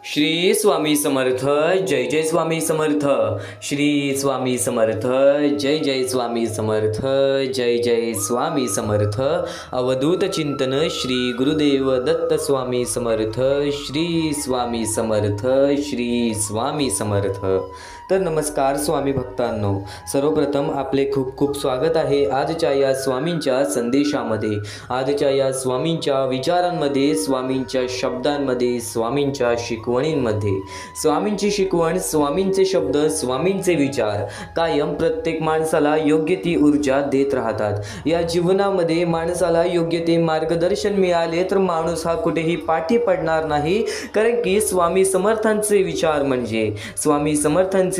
श्री स्वामी समर्थ. जय जय स्वामी समर्थ. श्री स्वामी समर्थ. जय जय स्वामी समर्थ. जय जय स्वामी समर्थ. अवधूत चिंतन श्री गुरुदेव दत्त स्वामी समर्थ. श्री स्वामी समर्थ. श्री स्वामी समर्थ. तर नमस्कार स्वामी भक्तांनो, सर्वप्रथम आपले खूप खूप स्वागत आहे आजच्या या स्वामींच्या संदेशामध्ये, आजच्या या स्वामींच्या विचारांमध्ये, स्वामींच्या शब्दांमध्ये, स्वामींच्या शिकवणींमध्ये. स्वामींची शिकवण, स्वामींचे शब्द, स्वामींचे विचार कायम प्रत्येक माणसाला योग्य ती ऊर्जा देत राहतात. या जीवनामध्ये माणसाला योग्य ते मार्गदर्शन मिळाले तर माणूस हा कुठेही पाठी पडणार नाही, कारण की स्वामी समर्थांचे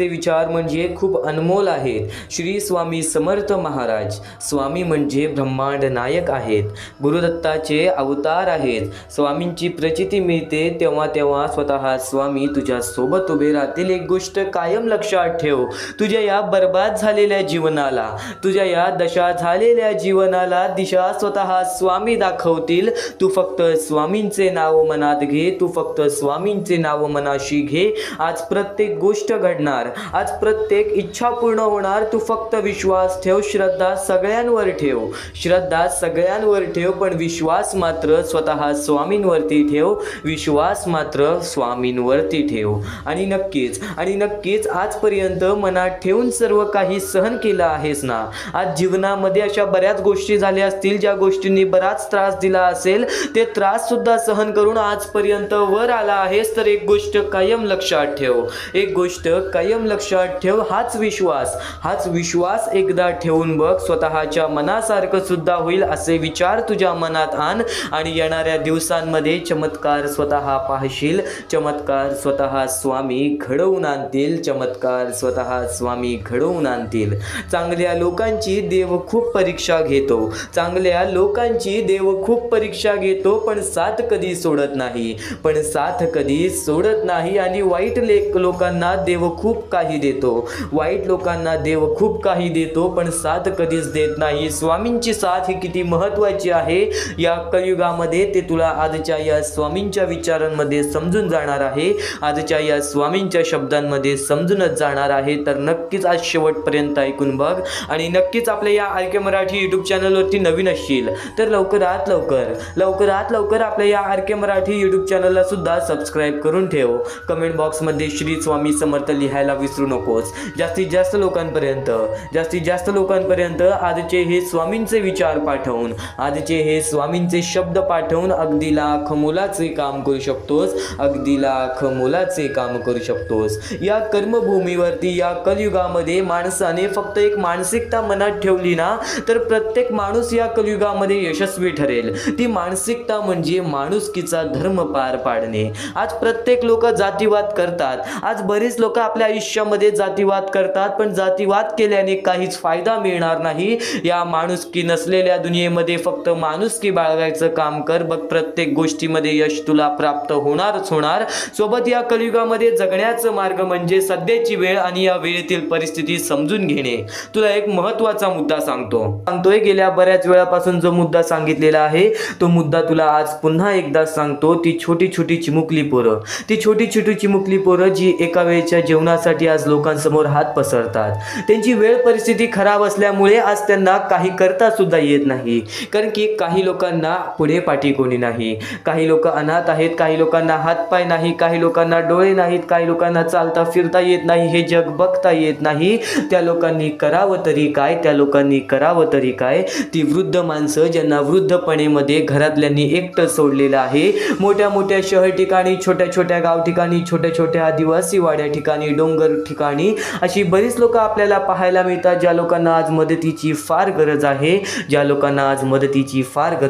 विचार म्हणजे खूप अनमोल आहेत. श्री स्वामी समर्थ महाराज स्वामी म्हणजे ब्रह्मांड नायक आहेत, गुरुदत्ताचे अवतार आहेत. स्वामींची प्रचिती मिळते तेव्हा तेव्हा स्वतः स्वामी तुझ्या सोबत उभे राहतील. एक गोष्ट कायम लक्षात ठेव, तुझ्या या बर्बाद झालेल्या जीवनाला, तुझ्या या दशा झालेल्या जीवनाला दिशा स्वतः स्वामी दाखवतील. तू फक्त स्वामींचे नाव मनात घे, तू फक्त स्वामींचे नाव मनाशी घे. आज प्रत्येक गोष्ट घडणार, आज प्रत्येक इच्छा पूर्ण होणार. तू फक्त विश्वास ठेव, श्रद्धा सगळ्यांवर ठेव, श्रद्धा सगळ्यांवर ठेव, पण विश्वास मात्र स्वतः स्वामींवरती ठेव, विश्वास मात्र स्वामींवरती ठेव. आणि नक्कीच आजपर्यंत मनात ठेवून सर्व काही सहन केलं आहेस ना. आज जीवनामध्ये अशा बऱ्याच गोष्टी झाल्या असतील ज्या गोष्टींनी बराच त्रास दिला असेल, ते त्रास सुद्धा सहन करून आजपर्यंत वर आला आहेस. तर एक गोष्ट कायम लक्षात ठेव, एक गोष्ट कायम लक्षात ठेव, हाच विश्वास एकदा ठेवून बघ. स्वतःच्या मनासारखं सुद्धा होईल असे विचार तुझ्या मनात आण आणि येणाऱ्या दिवसांमध्ये चमत्कार स्वतः पाहशील. चमत्कार स्वतः स्वामी घडवून आणतील, चमत्कार स्वतः स्वामी घडवून आणतील. चांगल्या लोकांची देव खूप परीक्षा घेतो, चांगल्या लोकांची देव खूप परीक्षा घेतो, पण साथ कधी सोडत नाही, पण साथ कधी सोडत नाही. आणि वाईट लोकांना देव खूप काही देतो, वाईट लोकांना देव खूप काही देतो, पण साथ कधीच देत नाही. स्वामींची साथ ही किती महत्त्वाची आहे या कलियुगामध्ये ते तुला आजच्या या स्वामींच्या विचारांमध्ये समजून जाणार आहे, आजच्या या स्वामींच्या शब्दांमध्ये समजूनच जाणार आहे. तर नक्कीच आज शेवटपर्यंत ऐकून बघ. आणि नक्कीच आपल्या या आर.के. मराठी यूट्यूब चॅनलवरती नवीन असशील तर लवकरात लवकर आपल्या या आर.के. मराठी यूट्यूब चॅनलला सुद्धा सबस्क्राईब करून ठेव. कमेंट बॉक्समध्ये श्री स्वामी समर्थ लिहायला विसरू नकोस. जास्तीत जास्त लोकांपर्यंत आजचे हे स्वामींचे विचार पाठवून, आजचे हे स्वामींचे शब्द पाठवून अगदी लाख मोलाचे काम करू शकतोस, अगदी लाख मोलाचे काम करू शकतोस. या कर्मभूमीवरती या कलियुगामध्ये माणसाने फक्त एक मानसिकता मनात ठेवली ना, तर प्रत्येक माणूस या कलियुगामध्ये यशस्वी ठरेल. ती मानसिकता म्हणजे माणुसकीचा धर्म पार पाडणे. आज प्रत्येक लोक जातीवाद करतात, आज बरेच लोक आपल्या आयुष्यामध्ये जातीवाद करतात, पण जातीवाद केल्याने काहीच फायदा मिळणार नाही. या माणुसकी नसलेल्या दुनियेमध्ये फक्त माणुसकी बाळगायचं काम कर बघ, प्रत्येक गोष्टीमध्ये यश तुला प्राप्त होणारच होणार. सोबत या कलियुगामध्ये जगण्याचा मार्ग म्हणजे सध्याची वेळ आणि या वेळेतील परिस्थिती समजून घेणे. तुला एक महत्त्वाचा मुद्दा सांगतोय, गेल्या बऱ्याच वेळापासून जो मुद्दा सांगितलेला आहे तो मुद्दा तुला आज पुन्हा एकदा सांगतो. ती छोटी छोटी चिमुकली पोरं जी एका वेळच्या जेवणासाठी आज लोकांसमोर हात पसरतात. त्यांची वेळ परिस्थिती खराब असल्यामुळे आज त्यांना काही करता सुद्धा येत नाही, कारण की काही लोकांना पुढे पाठी कोणी नाही, काही लोक अनाथ आहेत, काही लोकांना हातपाय नाही, काही लोकांना डोळे नाहीत, काही लोकांना चालता फिरता येत नाही, हे जग बघता येत नाही. त्या लोकांनी करावं तरी काय? ती वृद्ध माणसं ज्यांना वृद्धपणेमध्ये घरातल्यांनी एकटं सोडलेलं आहे, मोठ्या मोठ्या शहर ठिकाणी, छोट्या छोट्या गाव ठिकाणी, छोट्या छोट्या आदिवासी वाड्या ठिकाणी, डोंगर ठिकाणी अशी बरीच लोक आपल्याला पाहायला मिळतात, ज्या लोकांना आज मदतीची फार गरज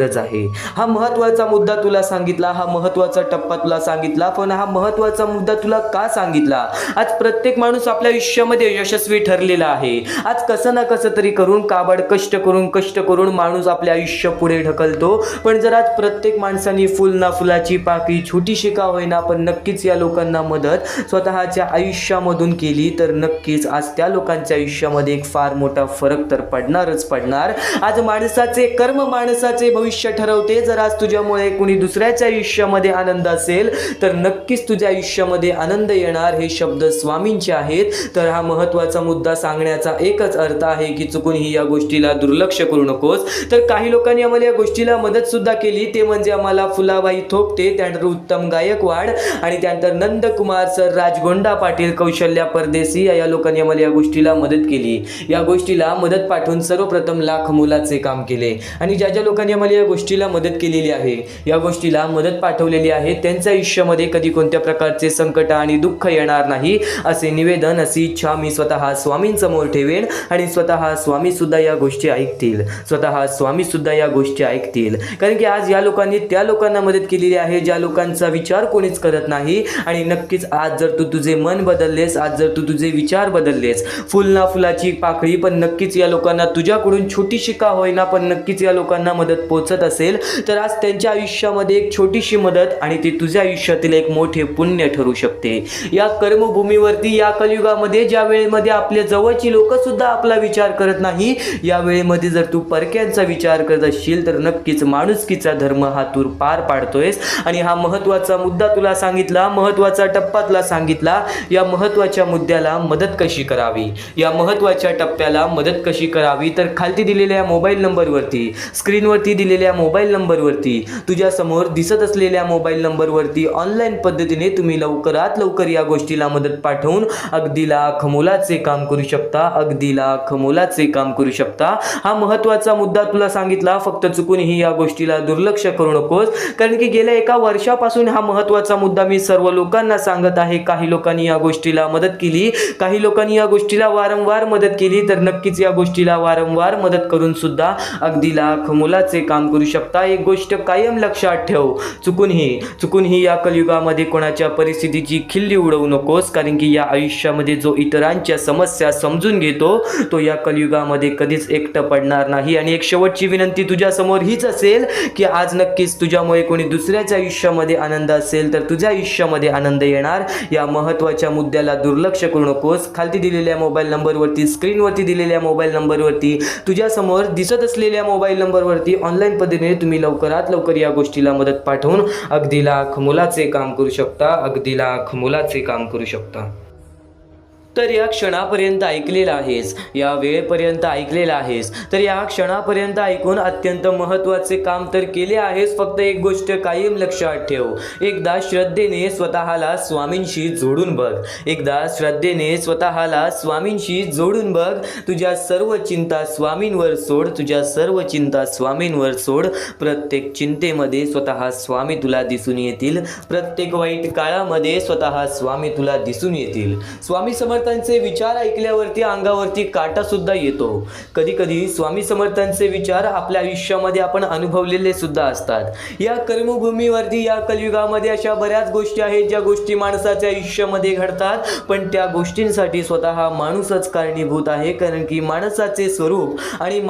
आहे. हा महत्त्वाचा मुद्दा तुला सांगितला, हा महत्त्वाचा टप्पा तुला सांगितला, पण हा महत्त्वाचा मुद्दा तुला का सांगितला? आज प्रत्येक माणूस आपल्या आयुष्यामध्ये यशस्वी ठरलेला आहे. आज कसं ना कसं तरी करून काबड कष्ट करून माणूस आपले आयुष्य पुढे ढकलतो. पण जर आज प्रत्येक माणसाने फुल ना फुलाची पाकळी छोटीशी का होईना पण नक्कीच या लोकांना मदत स्वतःच्या आयुष्यामधून केली तर नक्कीच आज त्या लोकांच्या आयुष्यामध्ये एक फार मोठा फरक तर पडणार. आज माणसाचे कर्म माणसाचे भविष्य ठरवते. जर आज तुझ्यामुळे कुणी दुसऱ्याच्या आयुष्यामध्ये आनंद असेल तर नक्कीच तुझ्या आयुष्यामध्ये आनंद येणार. हे शब्द स्वामींचे आहेत. तर हा महत्त्वाचा मुद्दा सांगण्याचा एकच अर्थ आहे की चुकूनही या गोष्टीला दुर्लक्ष करू नकोस. तर काही लोकांनी आम्हाला या गोष्टीला मदत सुद्धा केली, ते म्हणजे आम्हाला फुलाबाई थोपटे, त्यानंतर उत्तम गायकवाड आणि त्यानंतर नंदकुमार सर, राजगोंडा पाटील, कौशल्या परदेशी या लोकांनी आम्हाला या गोष्टीला मदत केली. या गोष्टीला मदत पाठवून सर्वप्रथम लाख मोलाचे काम केले. आणि ज्या ज्या लोकांनी आम्हाला या गोष्टीला मदत केलेली आहे, या गोष्टीला मदत पाठवलेली आहे, त्यांच्या आयुष्यामध्ये कधी कोणत्या प्रकारचे संकट आणि दुःख येणार नाही असे निवेदन, अशी इच्छा मी स्वतः स्वामींसमोर ठेवेन. आणि स्वतः स्वामी सुद्धा या गोष्टी ऐकतील, स्वतः स्वामी सुद्धा या गोष्टी ऐकतील. कारण की आज या लोकांनी त्या लोकांना मदत केलेली आहे ज्या लोकांचा विचार कोणीच करत नाही. आणि नक्कीच आज जर तू तुझे मन बदललेस, आज जर तू तुझे विचार बदललेस, फुल ना फुलाची पाकळी, पण नक्कीच या लोकांना तुझ्याकडून छोटीशी का होईना पण नक्कीच या लोकांना मदत पोहोचत असेल, तर आज त्यांच्या आयुष्यामध्ये एक छोटीशी मदत आणि ती तुझ्या आयुष्यातील एक मोठे पुण्य ठरू शकते. या कर्मभूमीवरती, या कलियुगामध्ये ज्या वेळेमध्ये आपल्या जवळची लोक सुद्धा आपला विचार करत नाही, या वेळेमध्ये जर तू परक्यांचा विचार करत असशील तर नक्कीच माणुसकीचा धर्म हा तू पार पाडतोयस. आणि हा महत्त्वाचा मुद्दा तुला सांगितला, महत्त्वाचा टप्पा तुला सांगितला. या महत्त्वाच्या मुद्द्याला मदत कशी करावी, या महत्त्वाच्या टप्प्याला मदत कशी करावी, तर खालती दिलेल्या मोबाईल नंबरवरती, स्क्रीनवरती दिलेल्या मोबाईल नंबरवरती, तुझ्या समोर दिसत असलेल्या मोबाईल नंबरवरती ऑनलाईन पद्धतीने तुम्ही लवकरात लवकर या गोष्टीला मदत पाठवून अगदी लाख मोलाचे काम करू शकता, अगदी लाख मोलाचे काम करू शकता. हा महत्त्वाचा मुद्दा तुला सांगितला. फक्त चुकूनही या गोष्टीला दुर्लक्ष करू नकोस, कारण की गेल्या एका वर्षापासून हा महत्त्वाचा मुद्दा मी सर्व लोकांना सांगत आहे. काही लोकांनी या गोष्टीला मदत केली, काही लोकांनी या गोष्टीला वारंवार मदत केली, तर नक्कीच या गोष्टीला वारंवार मदत करून सुद्धा अगदी लाख मोलाचे काम करू शकता. एक गोष्ट कायम लक्षात ठेव, चुकूनही या कलियुगामध्ये कोणाच्या परिस्थितीची खिल्ली उडवू नकोस, कारण की या आयुष्यामध्ये जो इतरांच्या समस्या समजून घेतो तो या कलियुगामध्ये कधीच एकटं पडणार नाही. आणि एक शेवटची विनंती तुझ्या समोर हीच असेल की आज नक्कीच तुझ्यामुळे कोणी दुसऱ्याच्या आयुष्यामध्ये आनंद असेल तर तुझ्या आयुष्यामध्ये आनंद येणार. या महत्त्वाच्या मुद्द्याला दुर्लक्ष करू नकोस. खालती दिलेल्या मोबाईल नंबरवरती, स्क्रीनवरती दिलेल्या मोबाईल नंबरवरती, तुझ्या समोर दिसत असलेल्या मोबाईल नंबरवरती ऑनलाईन पद्धतीने तुम्ही लवकरात लवकर या गोष्टीला मदत पाठवून अगदी लाख मोलाचे काम करू शकता, अगदी लाख मोलाचे काम करू शकता. तर या क्षणापर्यंत ऐकलेला आहेस, या वेळेपर्यंत ऐकलेला आहेस, तर या क्षणापर्यंत ऐकून अत्यंत महत्त्वाचे काम तर केले आहेस. फक्त एक गोष्ट कायम लक्षात ठेव, एकदा श्रद्धेने स्वतःला स्वामींशी जोडून बघ, एकदा श्रद्धेने स्वतःला स्वामींशी जोडून बघ. तुझ्या सर्व चिंता स्वामींवर सोड, तुझ्या सर्व चिंता स्वामींवर सोड. प्रत्येक चिंतेमध्ये स्वतः स्वामी तुला दिसून येतील, प्रत्येक वाईट काळामध्ये स्वतः स्वामी तुला दिसून येतील. स्वामी समर्थ विचार ऐकल्यावरती अंगावरती काटा सुद्धा येतो. कधी कधी स्वामी समर्थांचे विचार आपल्या आयुष्यामध्ये आपण अनुभवलेले सुद्धा असतात. या कर्मभूमीवरती, या कलियुगामध्ये अशा बऱ्याच गोष्टी आहेत ज्या गोष्टी माणसाच्या आयुष्यामध्ये घडतात, पण त्या गोष्टींसाठी स्वतः माणूसच कारणीभूत आहे. कारण की माणसाचे स्वरूप आणि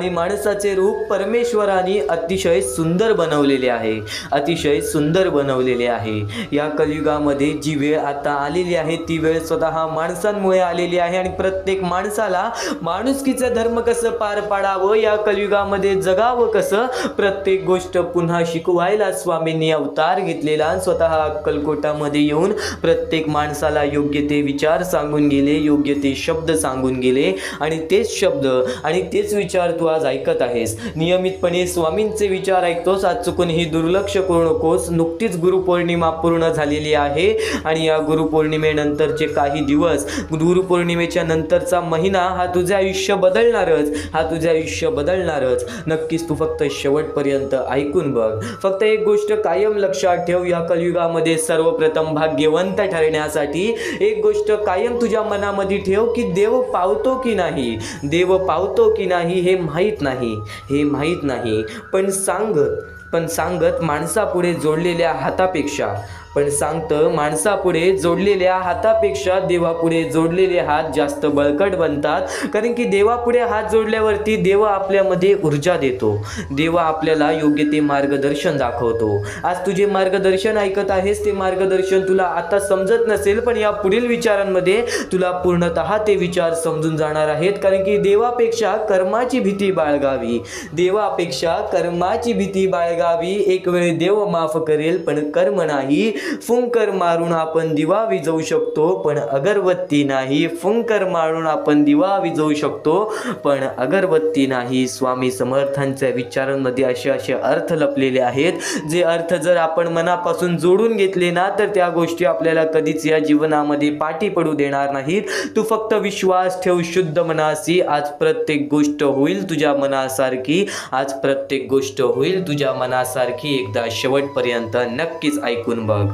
माणसाचे रूप परमेश्वराने अतिशय सुंदर बनवलेले आहे, अतिशय सुंदर बनवलेले आहे. या कलियुगामध्ये जी वेळ आता आलेली आहे ती वेळ स्वतः माणसांमुळे आलेली आहे. आणि प्रत्येक माणसाला माणुसकीचं धर्म कसं पार पाडावं, या कलियुगामध्ये जगावं कसं, प्रत्येक गोष्ट पुन्हा शिकवायला स्वामींनी अवतार घेतलेला. स्वतः अक्कलकोटामध्ये येऊन प्रत्येक माणसाला योग्य ते विचार सांगून गेले, योग्य ते शब्द सांगून गेले. आणि तेच शब्द आणि तेच विचार तू आज ऐकत आहेस. नियमितपणे स्वामींचे विचार ऐकतोस. आज चुकूनही दुर्लक्ष करू नकोस. नुकतीच गुरुपौर्णिमा पूर्ण झालेली आहे आणि या गुरुपौर्णिमेनंतरचे काही दिवस, गुरुपौर्णिमेच्या नंतरचा महिना हा तुझे आयुष्य बदलणारच, हा तुझे आयुष्य बदलणारच. नक्कीच तू फक्त शेवटपर्यंत ऐकून बघ. फक्त एक गोष्ट कायम लक्षात ठेव, या कलियुगामध्ये सर्वप्रथम भाग्यवंत ठरण्यासाठी एक गोष्ट कायम तुझ्या मनामध्ये ठेव की देव पावतो की नाही, देव पावतो की नाही हे माहीत नाही, हे माहीत नाही. पण सांगत माणसापुढे जोडलेल्या हातापेक्षा, पण सांगतं माणसापुढे जोडलेल्या हातापेक्षा देवापुढे जोडलेले हात जास्त बळकट बनतात, कारण की देवापुढे हात जोडल्यावरती देव आपल्यामध्ये ऊर्जा देतो, देव आपल्याला योग्य ते मार्गदर्शन दाखवतो. आज तुझे मार्गदर्शन ऐकत आहेस, ते मार्गदर्शन तुला आता समजत नसेल, पण या पुढील विचारांमध्ये तुला पूर्णतः ते विचार समजून जाणार आहेत, कारण की देवापेक्षा कर्माची भीती बाळगावी, देवापेक्षा कर्माची भीती बाळगावी. एक वेळ देव माफ करेल, पण कर्म नाही. फुंकर मारून आपण दिवा विझवू शकतो, पण अगरबत्ती नाही. फुंकर मारून आपण दिवा विझवू शकतो, पण अगरबत्ती नाही. स्वामी समर्थांच्या विचारांमध्ये असे अर्थ लपलेले आहेत, जे अर्थ जर आपण मनापासून जोडून घेतले ना, तर त्या गोष्टी आपल्याला कधीच या जीवनामध्ये पाठी पडू देणार नाहीत. तू फक्त विश्वास ठेव शुद्ध मनाशी. आज प्रत्येक गोष्ट होईल तुझ्या मनासारखी, आज प्रत्येक गोष्ट होईल तुझ्या मनासारखी. एकदा शेवटपर्यंत नक्कीच ऐकून बघ.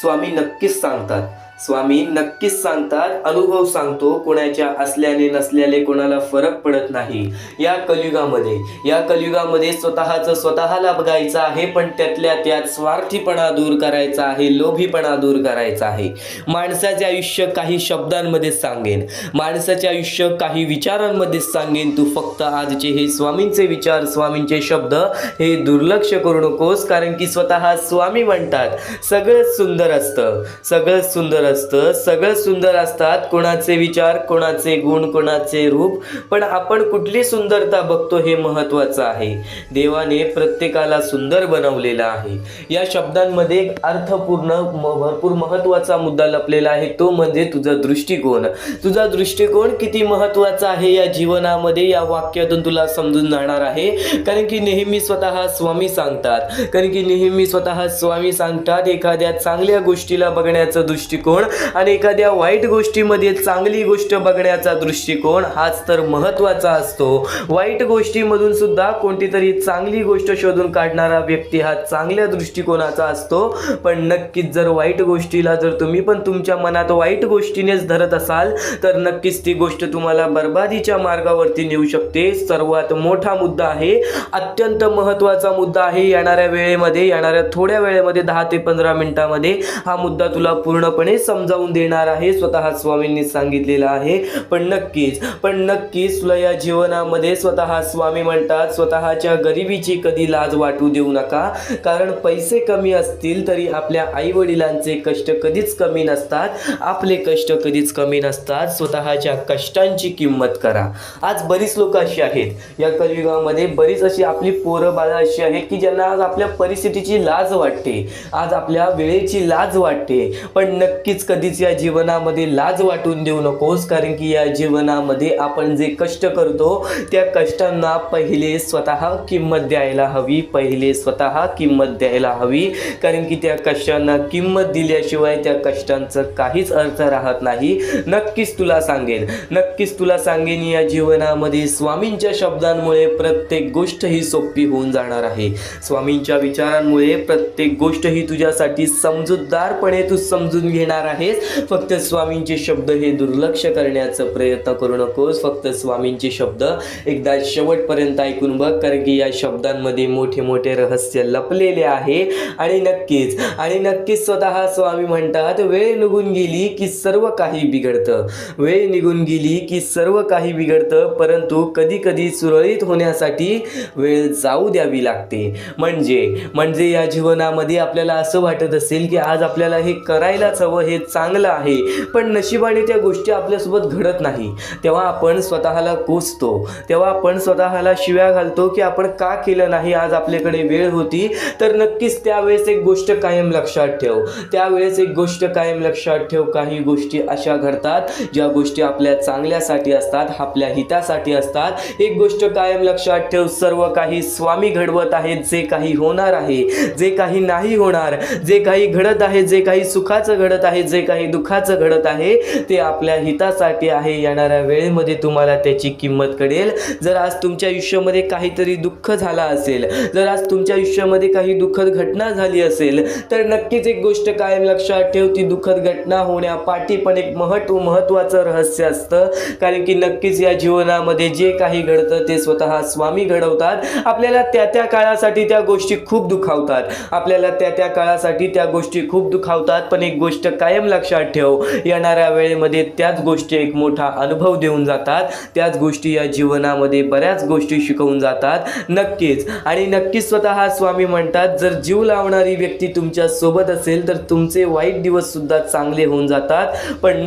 स्वामी नक्कीच सांगतात, स्वामी नक्कीच सांगतात. अनुभव सांगतो, कोणाच्या असल्याने नसल्याने कोणाला फरक पडत नाही. या कलियुगामध्ये स्वतःचं स्वतःला बघायचं आहे, पण त्यातल्या त्यात स्वार्थीपणा दूर करायचा आहे, लोभीपणा दूर करायचा आहे. माणसाचे आयुष्य काही शब्दांमध्येच सांगेन, माणसाचे आयुष्य काही विचारांमध्येच सांगेन. तू फक्त आजचे हे स्वामींचे विचार, स्वामींचे शब्द हे दुर्लक्ष करू नकोस, कारण की स्वतः स्वामी म्हणतात सगळंच सुंदर असतं, सगळंच सुंदर असतात. कोणाचे विचार, कोणाचे गुण, कोणाचे रूप, पण आपण कुठली सुंदरता बघतो हे महत्त्वाचं आहे. देवाने प्रत्येकाला सुंदर बनवलेलं आहे. या शब्दांमध्ये एक अर्थपूर्ण भरपूर महत्त्वाचा मुद्दा लपलेला आहे, तो म्हणजे तुझा दृष्टिकोन. तुझा दृष्टिकोन किती महत्त्वाचा आहे या जीवनामध्ये, या वाक्यातून तुला समजून जाणार आहे. कारण की नेहमी स्वतः स्वामी सांगतात, एखाद्या चांगल्या गोष्टीला बघण्याचा दृष्टिकोन आणि एखाद्या वाईट गोष्टीमध्ये चांगली गोष्ट बघण्याचा दृष्टिकोन हाच तर महत्त्वाचा असतो. वाईट गोष्टीमधून सुद्धा कोणती तरी चांगली गोष्ट शोधून काढणारा व्यक्ती हा चांगल्या दृष्टिकोनाचा असतो. पण नक्कीच जर वाईट गोष्टीला जर तुम्ही पण तुमच्या मनात वाईट गोष्टीनेच धरत असाल, तर नक्कीच ती गोष्ट तुम्हाला बर्बादीच्या मार्गावरती नेऊ शकते. सर्वात मोठा मुद्दा आहे, अत्यंत महत्त्वाचा मुद्दा आहे. येणाऱ्या थोड्या वेळेमध्ये 10 ते 15 मिनिटांमध्ये हा मुद्दा तुला पूर्णपणे समजावून देणार आहे. स्वतः स्वामींनी सांगितलेलं आहे. पण नक्कीच तुला या जीवनामध्ये स्वतः स्वामी म्हणतात, स्वतःच्या गरिबीची कधी लाज वाटू देऊ नका, कारण पैसे कमी असतील तरी आपल्या आई वडिलांचे कष्ट कधीच कमी नसतात, आपले कष्ट कधीच कमी नसतात. स्वतःच्या कष्टांची किंमत करा. आज बरीच लोक अशी आहेत या कलियुगामध्ये, बरीच अशी आपली पोरं बाळं अशी आहेत की ज्यांना आज आपल्या परिस्थितीची लाज वाटते, आज आपल्या वेळेची लाज वाटते. पण नक्कीच कधीच या जीवनामध्ये लाज वाटून देऊ नकोस, कारण की या जीवनामध्ये आपण जे कष्ट करतो त्या कष्टांना पहिले स्वतः किंमत द्यायला हवी, कारण की त्या कष्टांना किंमत दिल्याशिवाय त्या कष्टांचं काहीच अर्थ राहत नाही. नक्कीच तुला सांगेन या जीवनामध्ये स्वामींच्या शब्दांमुळे प्रत्येक गोष्ट ही सोपी होऊन जाणार आहे. स्वामींच्या विचारांमुळे प्रत्येक गोष्ट ही तुझ्यासाठी समजूतदारपणे तू समजून घेणार आहेस. फक्त स्वामींचे शब्द हे दुर्लक्ष करण्याचा प्रयत्न करू नकोस. फक्त स्वामींचे शब्द एकदा शेवटपर्यंत ऐकून बघ, कारण की या शब्दांमध्ये मोठे मोठे रहस्य लपलेले आहे. आणि नक्कीच स्वतः स्वामी म्हणतात, वेळ निघून गेली की सर्व काही बिघडतं, परंतु कधी कधी सुरळीत होण्यासाठी वेळ जाऊ द्यावी लागते. म्हणजे या जीवनामध्ये आपल्याला असं वाटत असेल की आज आपल्याला हे करायलाच हवं, हे चांगलं आहे, पण नशिबाने त्या गोष्टी आपल्यासोबत घडत नाही. तेव्हा आपण स्वतःला कोसतो, तेव्हा आपण स्वतःला शिव्या घालतो की आपण का केलं नाही, आज आपल्याकडे वेळ होती. तर नक्कीच त्यावेळेस एक गोष्ट कायम लक्षात ठेव, काही गोष्टी अशा घडतात ज्या गोष्टी आपल्या चांगल्यासाठी असतात, आपल्या हितासाठी असतात. एक गोष्ट कायम लक्षात ठेव, सर्व काही स्वामी घडवत आहेत. जे काही होणार आहे, जे काही नाही होणार, जे काही घडत आहे, जे काही सुखाचं घडत आहे, जे काही दुःखाचं घडत आहे ते आपल्या हितासाठी आहे. येणाऱ्या वेळेमध्ये तुम्हाला त्याची किंमत कळेल. जर आज तुमच्या आयुष्यामध्ये काहीतरी दुःख झाला असेल, जर आज तुमच्या आयुष्यामध्ये काही दुःखद घटना झाली असेल, तर नक्कीच एक गोष्ट कायम लक्षात ठेव, ती दुःखद घटना होण्यापाठी पण एक महत्त्वाचं रहस्य असतं. कारण की नक्कीच या जीवनामध्ये जे काही घडतं ते स्वतः स्वामी घडवतात. आपल्याला त्या काळासाठी त्या गोष्टी खूप दुखावतात, आपल्याला त्या काळासाठी त्या गोष्टी खूप दुखावतात. पण एक गोष्ट कायम लक्षात ठेव, येणाऱ्या वेळेमध्ये त्याच गोष्टी एक मोठा अनुभव देऊन जातात. त्याच गोष्टी या जीवनामध्ये बऱ्याच गोष्टी शिकवून जातात. नक्कीच आणि नक्कीच स्वतः स्वामी म्हणतात, जर जीव लावणारी व्यक्ती तुमच्या सोबत असेल तर तुमचे वाईट दिवस सुद्धा चांगले होऊन जातात. पण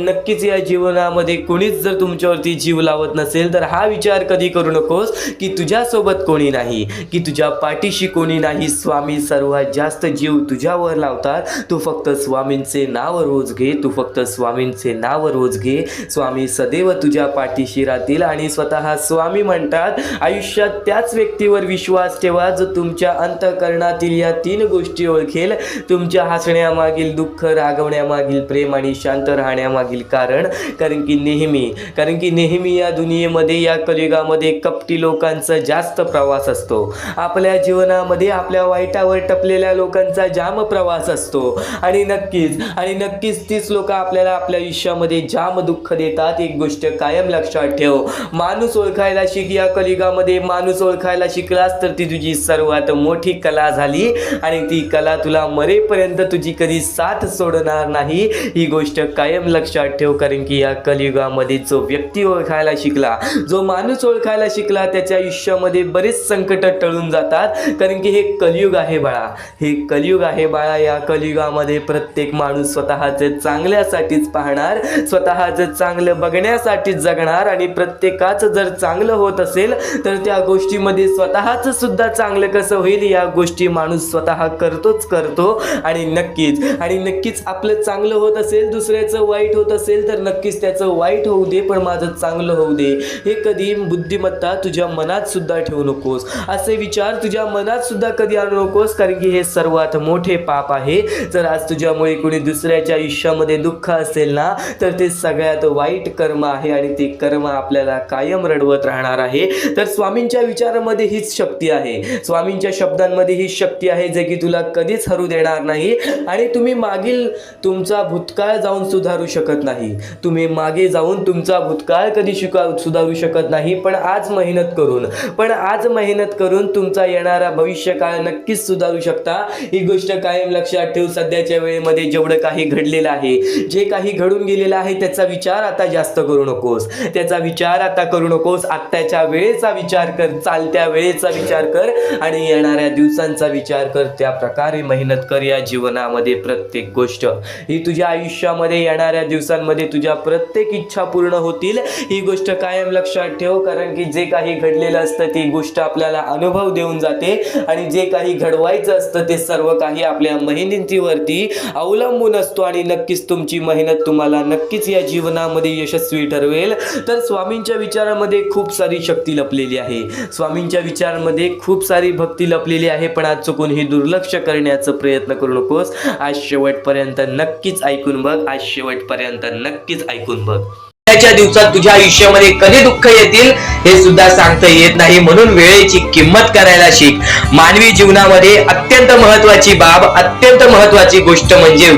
नक्कीच या जीवनामध्ये कोणीच जर तुमच्यावरती जीव लावत नसेल तर हा विचार कधी करू नकोस की तुझ्यासोबत कोणी नाही, की तुझ्या पाठीशी कोणी नाही. स्वामी सर्वात जास्त जीव तुझ्यावर लावतात. तू फक्त स्वामींचे नाव रोज घे, तू फक्त स्वामींचे नाव रोज घे. स्वामी सदैव तुझ्या पाठीशी राहतील. आणि स्वतः स्वामी म्हणतात, आयुष्यात त्याच व्यक्तीवर विश्वास ठेवा जो तुमच्या अंतःकरणातील या 3 गोष्टी ओळखेल. तुमच्या हसण्यामागील दुःख, रागवण्यामागील प्रेम आणि शांत राहण्यामागील कारण. कारण की नेहमी या दुनियेमध्ये, या कलियुगामध्ये कपटी लोकांचा जास्त प्रवास असतो. आपल्या जीवनामध्ये आपल्या वाईटावर टपलेल्या लोकांचा जाम प्रवास असतो. आणि नक्कीच तीच लोक आपल्याला आपल्या आयुष्यामध्ये जाम दुःख देतात. एक गोष्ट कायम लक्षात ठेव, माणूस ओळखायला शिक. या कलियुगामध्ये माणूस ओळखायला शिकलास तर ती तुझी सर्वात मोठी कला झाली. आणि ती कला तुला मरेपर्यंत तुझी कधी साथ सोडणार नाही. ही गोष्ट कायम लक्षात ठेव. कारण की या कलियुगामध्ये जो व्यक्ती ओळखायला शिकला, जो माणूस ओळखायला शिकला, त्याच्या आयुष्यामध्ये बरेच संकट टळून जातात. कारण की हे कलियुग आहे बाळा, हे कलियुग आहे बाळा. या कलियुगामध्ये प्रत्येक माणूस स्वतःचे चांगल्यासाठीच पाहणार, स्वतःचं चांगलं बघण्यासाठीच जगणार. आणि प्रत्येकाचं जर चांगलं होत असेल तर त्या गोष्टीमध्ये स्वतःचं सुद्धा चांगलं कसं होईल या गोष्टी माणूस स्वतः करतो. आणि नक्कीच आपलं चांगलं होत असेल, दुसऱ्याचं वाईट होत असेल तर नक्कीच त्याचं वाईट होऊ दे पण माझं चांगलं होऊ दे. हे कधी बुद्धिमत्ता तुझ्या मनात सुद्धा ठेवू नकोस. असे विचार तुझ्या मनात सुद्धा कधी आणू नकोस. कारण की हे सर्वात मोठे पाप आहे. जर आज तुझ्यामुळे कोणी दुसऱ्याच्या आयुष्यामध्ये दुःख असेल ना तर ते सगळ्यात वाईट कर्म आहे. आणि ते कर्म आपल्याला कायम रडवत राहणार आहे. तर स्वामींच्या विचारामध्ये हीच शक्ती आहे, स्वामींच्या शब्दांमध्ये हीच शक्ती आहे जे की तुला कधीच हरू देणार नाही. आणि तुम्ही मागील तुमचा भूतकाळ जाऊन सुधारू शकत नाही, तुम्ही मागे जाऊन तुमचा भूतकाळ कधी सुधारू शकत नाही. पण आज मेहनत करून तुमचा येणारा भविष्यकाळ नक्कीच सुधारू शकता. ही गोष्ट कायम लक्षात ठेव. सध्याच्या वेळेमध्ये जेवढं काही घडलेलं आहे, जे काही घडून गेलेलं आहे त्याचा विचार आता जास्त करू नकोस, त्याचा विचार आता करू नकोस. आत्ताच्या वेळेचा विचार कर, चालत्या वेळेचा विचार कर आणि येणाऱ्या दिवसांचा विचार कर. त्या प्रकारे मेहनत कर. या जीवनामध्ये प्रत्येक गोष्ट ही तुझ्या आयुष्यामध्ये येणाऱ्या दिवसांमध्ये तुझ्या प्रत्येक इच्छा पूर्ण होतील. ही गोष्ट कायम लक्षात ठेव. कारण की जे काही घडलेलं असतं ती गोष्ट आपल्याला अनुभव देऊन जाते. आणि जे काही घडवायचं असतं ते सर्व काही आपल्या मेहनतीवरती अवलंबून असतो. आणि नक्कीच तुमची मेहनत तुम्हाला नक्कीच या जीवनामध्ये यशस्वी ठरवेल. तर स्वामींच्या विचारामध्ये खूप सारी शक्ती लपलेली आहे, स्वामींच्या विचारांमध्ये खूप सारी भक्ती लपलेली आहे. पण आज चुकून ही दुर्लक्ष करण्याचा प्रयत्न करू नकोस. आज शेवटपर्यंत नक्कीच ऐकून बघ, आज शेवटपर्यंत नक्कीच ऐकून बघ. त्याच्या दिवसात तुझ्या आयुष्यामध्ये कधी दुःख येतील हे सुद्धा सांगता येत नाही. म्हणून वेळेची किंमत करायला शिक. मानवी जीवनामध्ये अत्यंत महत्वाची बाब, अत्यंत महत्वाची गोष्ट म्हणजे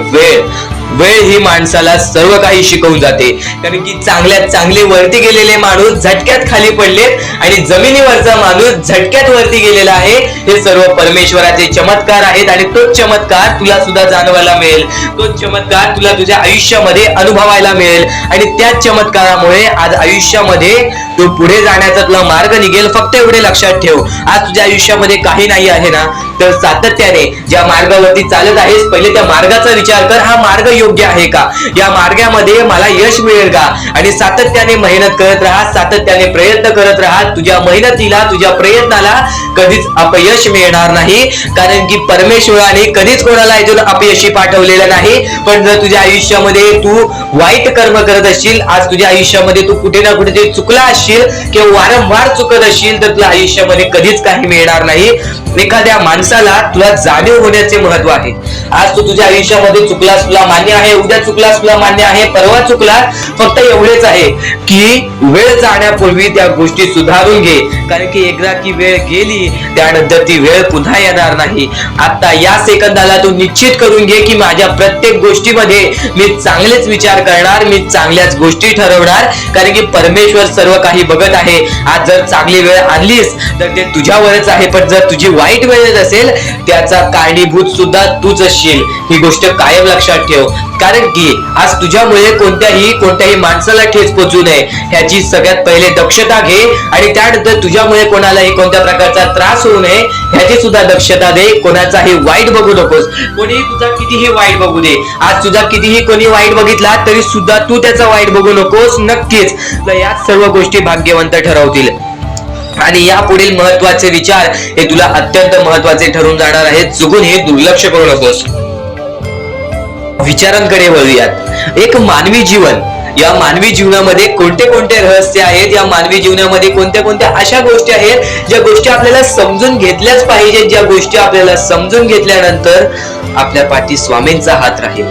वेळ ही माणसाला सर्व काही शिकवून जाते. कारण की चांगल्यात चांगले वरती गेलेले माणूस झटक्यात खाली पडलेत आणि जमिनीवरचा माणूस झटक्यात वरती गेलेला आहे. हे सर्व परमेश्वराचे चमत्कार आहेत. आणि तोच चमत्कार तुला सुद्धा जाणवायला मिळेल, तोच चमत्कार तुला तुझ्या आयुष्यामध्ये अनुभवायला मिळेल. आणि त्याच चमत्कारामुळे आज आयुष्यामध्ये तू पुढे जाण्याचा तुला मार्ग निघेल. फक्त एवढे लक्षात ठेव, आज तुझ्या आयुष्यामध्ये काही नाही आहे ना तर सातत्याने ज्या मार्गावरती चालत आहेस पहिले त्या मार्गाचा विचार कर. हा मार्ग योग्य आहे का, या मार्गामध्ये मला यश मिळेल का. आणि सातत्याने मेहनत करत राहा, सातत्याने प्रयत्न करत राहा. तुझ्या मेहनतीला, तुझ्या प्रयत्नाला कधीच अपयश मिळणार नाही. कारण की परमेश्वराने कधीच कोणाला इथून अपयशी पाठवलेलं नाही. पण जर तुझ्या आयुष्यामध्ये तू वाईट कर्म करत असशील, आज तुझ्या आयुष्यामध्ये तू कुठे ना कुठे चुकला असशील असशील किंवा वारंवार चुकत असशील तर तुला आयुष्यामध्ये कधीच काही मिळणार नाही. एखाद्या माणसाला तुला जाणीव होण्याचे महत्व आहे. आज तू तुझ्या आयुष्यामध्ये चुकलास, तुला मान्य आहे, उद्या चुकलास, तुला मान्य आहे, परवा चुकलास, फक्त एवढेच आहे की वेळ जाण्यापूर्वी त्या गोष्टी सुधारून घे, कारण की एकदा की वेळ गेली त्यानंतर ती वेळ पुन्हा येणार नाही. आता या सेकंदाला तू निश्चित करून घे की माझ्या प्रत्येक गोष्टीमध्ये मी चांगलेच विचार करणार, मी चांगल्याच गोष्टी ठरवणार, कारण की परमेश्वर सर्व काही बघत आहे. आज जर चांगली वेळ आणलीस तर ते तुझ्यावरच आहे, पण जर तुझी वाईट वेळ असेल त्याचा कारणीभूत सुद्धा तूच असशील. ही गोष्ट कायम लक्षात ठेव, कारण की आज तुझ्यामुळे कोणत्याही माणसाला ठेच पोचू नये ह्याची सगळ्यात पहिले दक्षता घे, आणि त्यानंतर तुझ्यामुळे कोणालाही कोणत्या प्रकारचा त्रास होऊ नये ह्याची सुद्धा दक्षता दे. कोणाचाही वाईट बघू नकोस, कोणीही तुझा कितीही वाईट बघू दे. आज तुझा कितीही कोणी वाईट बघितला तरी सुद्धा तू त्याचा वाईट बघू नकोस. नक्कीच याच सर्व गोष्टी भाग्यवंत ठरवतील, आणि या पुढील महत्वाचे विचार हे तुला अत्यंत महत्वाचे ठरून जाणार आहेत. चुकून हे दुर्लक्ष करू नकोस. विचारांकडे वळूयात. एक मानवी जीवन, या मानवी जीवनामध्ये कोणते कोणते रहस्य आहेत, या मानवी जीवनामध्ये कोणत्या कोणत्या अशा गोष्टी आहेत ज्या गोष्टी आपल्याला समजून घेतल्याच पाहिजेत, ज्या गोष्टी आपल्याला समजून घेतल्यानंतर आपल्या पाठी स्वामींचा हात राहील.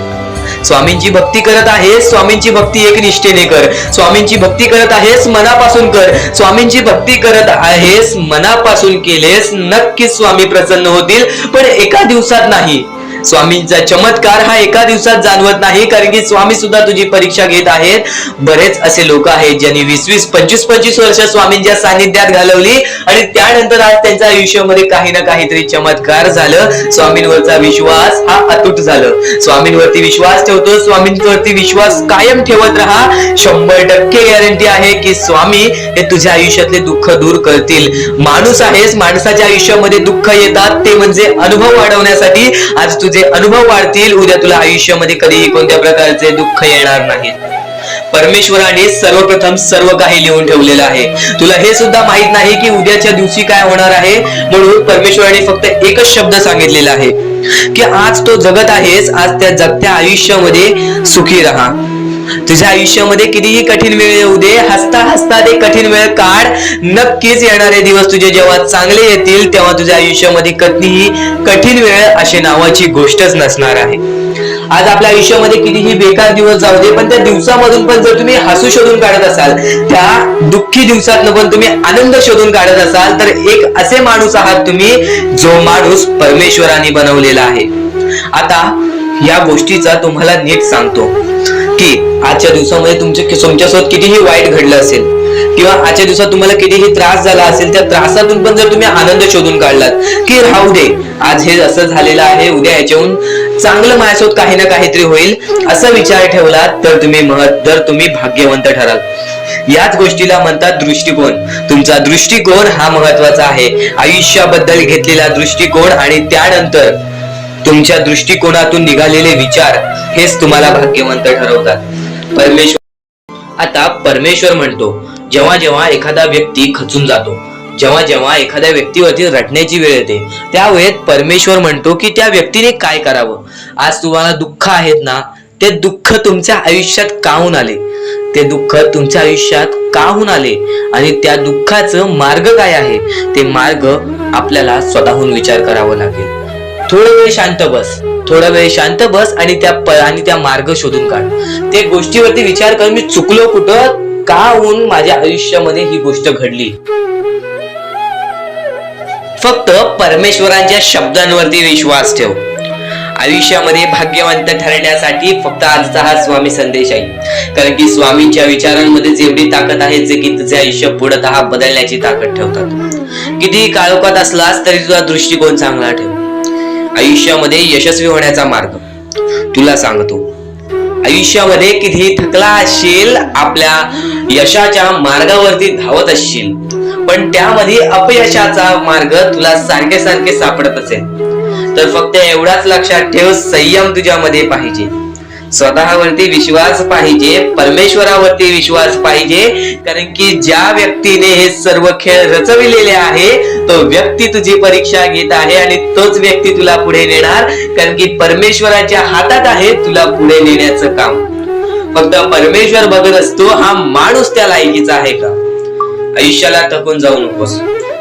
स्वामींची भक्ती करत आहेस, स्वामींची भक्ती एक निष्ठेने कर. स्वामींची भक्ती करत आहेस, मनापासून कर. स्वामींची भक्ती करत आहेस, मनापासून केलेस, नक्कीच स्वामी प्रसन्न होतील, पण एका दिवसात नाही. स्वामींचा चमत्कार हा एका दिवसात जाणवत नाही, कारण की स्वामी सुद्धा तुझी परीक्षा घेत आहेत. बरेच असे लोक आहेत ज्यांनी 20-20, 25-25 वर्ष स्वामींच्या सानिध्यात घालवली, आणि त्यानंतर आज त्यांच्या आयुष्यामध्ये काही ना काहीतरी चमत्कार झालं. स्वामींवरचा विश्वास हा अतूट झालं. स्वामींवरती विश्वास ठेवतो, स्वामींवरती विश्वास कायम ठेवत राहा. 100% गॅरंटी आहे की स्वामी हे तुझ्या आयुष्यातले दुःख दूर करतील. माणूस आहेस, माणसाच्या आयुष्यामध्ये दुःख येतात, ते म्हणजे अनुभव वाढवण्यासाठी. आज तुझे अनुभव वाढतील, उद्या तुला आयुष्यामध्ये कधीही कोणत्या प्रकारचे दुःख येणार नाही. परमेश्वराने सर्वप्रथम सर्व काही लिहून ठेवलेलं आहे. तुला हे सुद्धा माहित नाही की उद्याच्या दिवशी काय होणार आहे, म्हणून परमेश्वराने फक्त एकच शब्द सांगितलेला आहे की आज तो जगत आहेस, आज त्या जगत्या आयुष्यामध्ये सुखी राहा. तुझ्या आयुष्यामध्ये कितीही कठीण वेळ येऊ दे, हसता हसता ते कठीण वेळ काढ. नक्कीच येणारे दिवस तुझे जेव्हा चांगले येतील तेव्हा तुझ्या आयुष्यामध्ये कधीही कठीण वेळ अशी नावाची गोष्टच नसणार आहे. आज आपल्या आयुष्यामध्ये कितीही बेकार दिवस जाऊ दे, पण त्या दिवसामधून पण जर तुम्ही हसू शोधून काढत असाल, त्या दुःखी दिवसातनं पण तुम्ही आनंद शोधून काढत असाल, तर एक असे माणूस आहात तुम्ही जो माणूस परमेश्वराने बनवलेला आहे. आता या गोष्टीचा तुम्हाला नीट सांगतो की आजच्या दिवसामध्ये तुमच्यासोबत कितीही वाईट घडलं असेल, किंवा आजच्या दिवसात तुम्हाला कितीही त्रास झाला असेल, त्या त्रासातून पण जर तुम्ही आनंद शोधून काढलात की राहू दे, आज हे असं झालेलं आहे, उद्या याच्याहून चांगलं माझ्यासोबत काही ना काहीतरी होईल, असा विचार ठेवलात तर तुम्ही भाग्यवंत ठराल. याच गोष्टीला म्हणतात दृष्टिकोन. तुमचा दृष्टिकोन हा महत्वाचा आहे. आयुष्याबद्दल घेतलेला दृष्टिकोन आणि त्यानंतर तुमच्या दृष्टिकोनातून निघालेले विचार हेच तुम्हाला भाग्यवंत ठरवतात. आता परमेश्वर म्हणतो, जेव्हा जेव्हा एखादा व्यक्ती खचून जातो, जेव्हा जेव्हा एखाद्या व्यक्तीवरती रटण्याची वेळ येते, त्यावेळेत परमेश्वर म्हणतो की त्या व्यक्तीने काय करावं. आज तुम्हाला दुःख आहेत ना, ते दुःख तुमच्या आयुष्यात काहून आले, ते दुःख तुमच्या आयुष्यात काहून आले, आणि त्या दुःखाचं मार्ग काय आहे, ते मार्ग आपल्याला स्वतःहून विचार करावा लागेल. थोडा वेळ शांत बस आणि त्या मार्ग शोधून काढ. त्या गोष्टीवरती विचार कर, मी चुकलो कुठं, का होऊन माझ्या आयुष्यामध्ये ही गोष्ट घडली. फक्त परमेश्वरांच्या शब्दांवरती विश्वास ठेव. आयुष्यामध्ये भाग्यवंत ठरण्यासाठी फक्त आजचा हा स्वामी संदेश आहे, कारण की स्वामींच्या विचारांमध्ये जेवढी ताकद आहे जे की तुझे आयुष्य पूर्णतः बदलण्याची ताकद ठेवतात. कितीही काळोखात असलास तरी तुझा दृष्टिकोन चांगला ठेव. आयुष्यामध्ये यशस्वी होण्याचा मार्ग तुला सांगतो. आयुष्यामध्ये कितीही थकला असशील, आपल्या यशाच्या मार्गावरती धावत असशील, पण त्यामध्ये अपयशाचा मार्ग तुला सारखे सापडत असेल, तर फक्त एवढाच लक्षात ठेव, संयम तुझ्यामध्ये पाहिजे, स्वतःवरती विश्वास पाहिजे, परमेश्वरावरती विश्वास पाहिजे, कारण की ज्या व्यक्तीने हे सर्व खेळ रचविलेले आहे तो व्यक्ती तुझी परीक्षा घेत आहे, आणि तोच व्यक्ती तुला पुढे नेणार, कारण की परमेश्वराच्या हातात आहे तुला पुढे नेण्याचं काम. फक्त परमेश्वर बघत असतो हा माणूस त्या लायकीचा आहे का. आयुष्याला थकून जाऊ नकोस.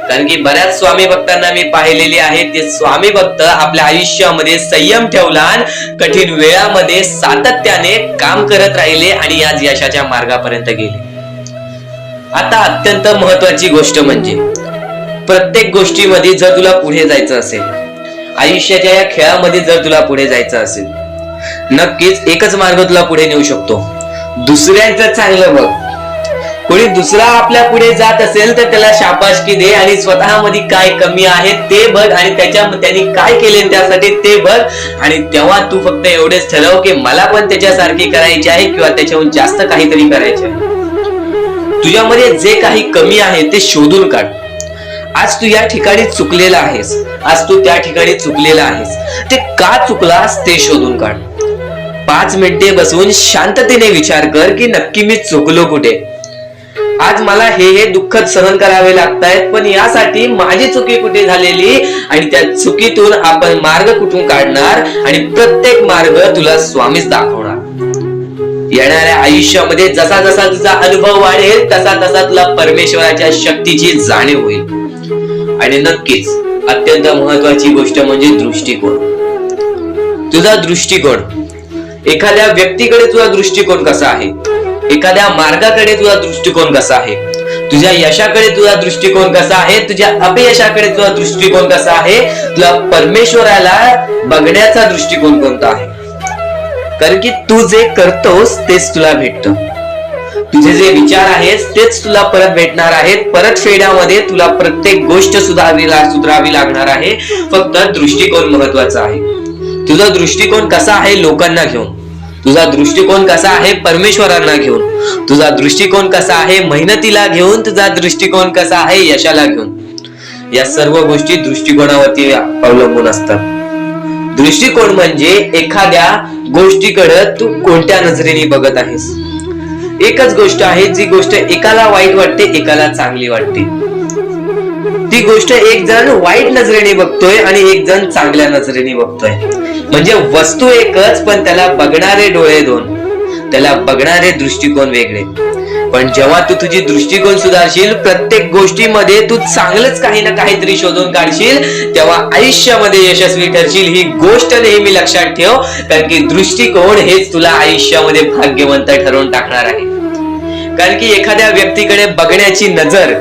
कारण की बऱ्याच स्वामी भक्तांना मी पाहिलेले आहेत, ते स्वामी भक्त आपल्या आयुष्यामध्ये संयम ठेवला, कठीण वेळामध्ये सातत्याने काम करत राहिले आणि आज यशाच्या मार्गापर्यंत गेले. आता अत्यंत महत्वाची गोष्ट म्हणजे प्रत्येक गोष्टीमध्ये जर तुला पुढे जायचं असेल, आयुष्याच्या या खेळामध्ये जर तुला पुढे जायचं असेल, नक्कीच एकच मार्ग तुला पुढे नेऊ शकतो. दुसऱ्यांचं चांगलं बघ. कोणी दुसरा आपल्या पुढे जात असेल तर त्याला शाबासकी दे आणि स्वतःमध्ये काय कमी आहे ते बघ आणि त्यांनी काय केले त्यासाठी ते बघ. आणि तेव्हा तू फक्त एवढेच ठरव की मला पण त्याच्यासारखी करायची आहे किंवा त्याच्याहून जास्त काहीतरी करायचे आहे. तुझ्यामध्ये जे काही कमी आहे ते शोधून काढ. आज तू या ठिकाणी चुकलेला आहेस, आज तू त्या ठिकाणी चुकलेला आहेस, ते का चुकलास ते शोधून काढ. 5 मिनिटे बसून शांततेने विचार कर की नक्की मी चुकलो कुठे. आज मला हे दुःख सहन करावे लागतायत, पण यासाठी माझी चुकी कुठे झालेली आणि त्या चुकीतून आपण मार्ग कुठून काढणार आणि प्रत्येक मार्ग तुला स्वामीच दाखवणार. येणाऱ्या आयुष्यामध्ये जसा जसा तुझा अनुभव वाढेल तसा तसा तुला परमेश्वराच्या शक्तीची जाणीव होईल. आणि नक्कीच अत्यंत महत्वाची गोष्ट म्हणजे दृष्टिकोन. तुझा दृष्टिकोन, एखाद्या व्यक्तीकडे तुझा दृष्टिकोन कसा आहे, एखाद्या मार्गाकडे तुझा दृष्टिकोन कसा आहे, तुझ्या यशाकडे तुझा दृष्टिकोन कसा आहे, तुझ्या अपयशाकडे तुझा दृष्टिकोन कसा आहे, तुला परमेश्वराला बघण्याचा दृष्टिकोन कोणता आहे. कारण की तू जे करतोस तेच तुला भेटतं. तुझे जे विचार आहेत तेच तुला परत भेटणार आहेत. परत फेड्यामध्ये तुला प्रत्येक गोष्ट सुधारावी लागणार आहे. फक्त दृष्टिकोन महत्वाचा आहे. तुझा दृष्टिकोन कसा आहे लोकांना घेऊन, तुझा दृष्टिकोन कसा आहे परमेश्वरांना घेऊन, तुझा दृष्टिकोन कसा आहे मेहनतीला घेऊन, तुझा दृष्टिकोन कसा आहे यशाला घेऊन. या सर्व गोष्टी दृष्टिकोनावरती अवलंबून असतात. दृष्टिकोन म्हणजे एखाद्या गोष्टीकडे तू कोणत्या नजरेने बघत आहेस. एकच गोष्ट आहे, जी गोष्ट एकाला वाईट वाटते एकाला चांगली वाटते. ती गोष्ट एक जण वाईट नजरेने बघतोय आणि एक जण चांगल्या नजरेने बघतोय. म्हणजे वस्तू एकच पण त्याला बघणारे डोळे दोन, त्याला बघणारे दृष्टिकोन वेगळे. पण जेव्हा तू तुझी दृष्टिकोन सुधारशील, प्रत्येक गोष्टीमध्ये तू चांगलंच काही ना काहीतरी शोधून काढशील, तेव्हा आयुष्यामध्ये यशस्वी ठरशील. ही गोष्ट नेहमी लक्षात ठेव. कारण की दृष्टिकोन हेच तुला आयुष्यामध्ये भाग्यवंत ठरवून टाकणार आहे. कारण की एखाद्या व्यक्तीकडे बघण्याची नजर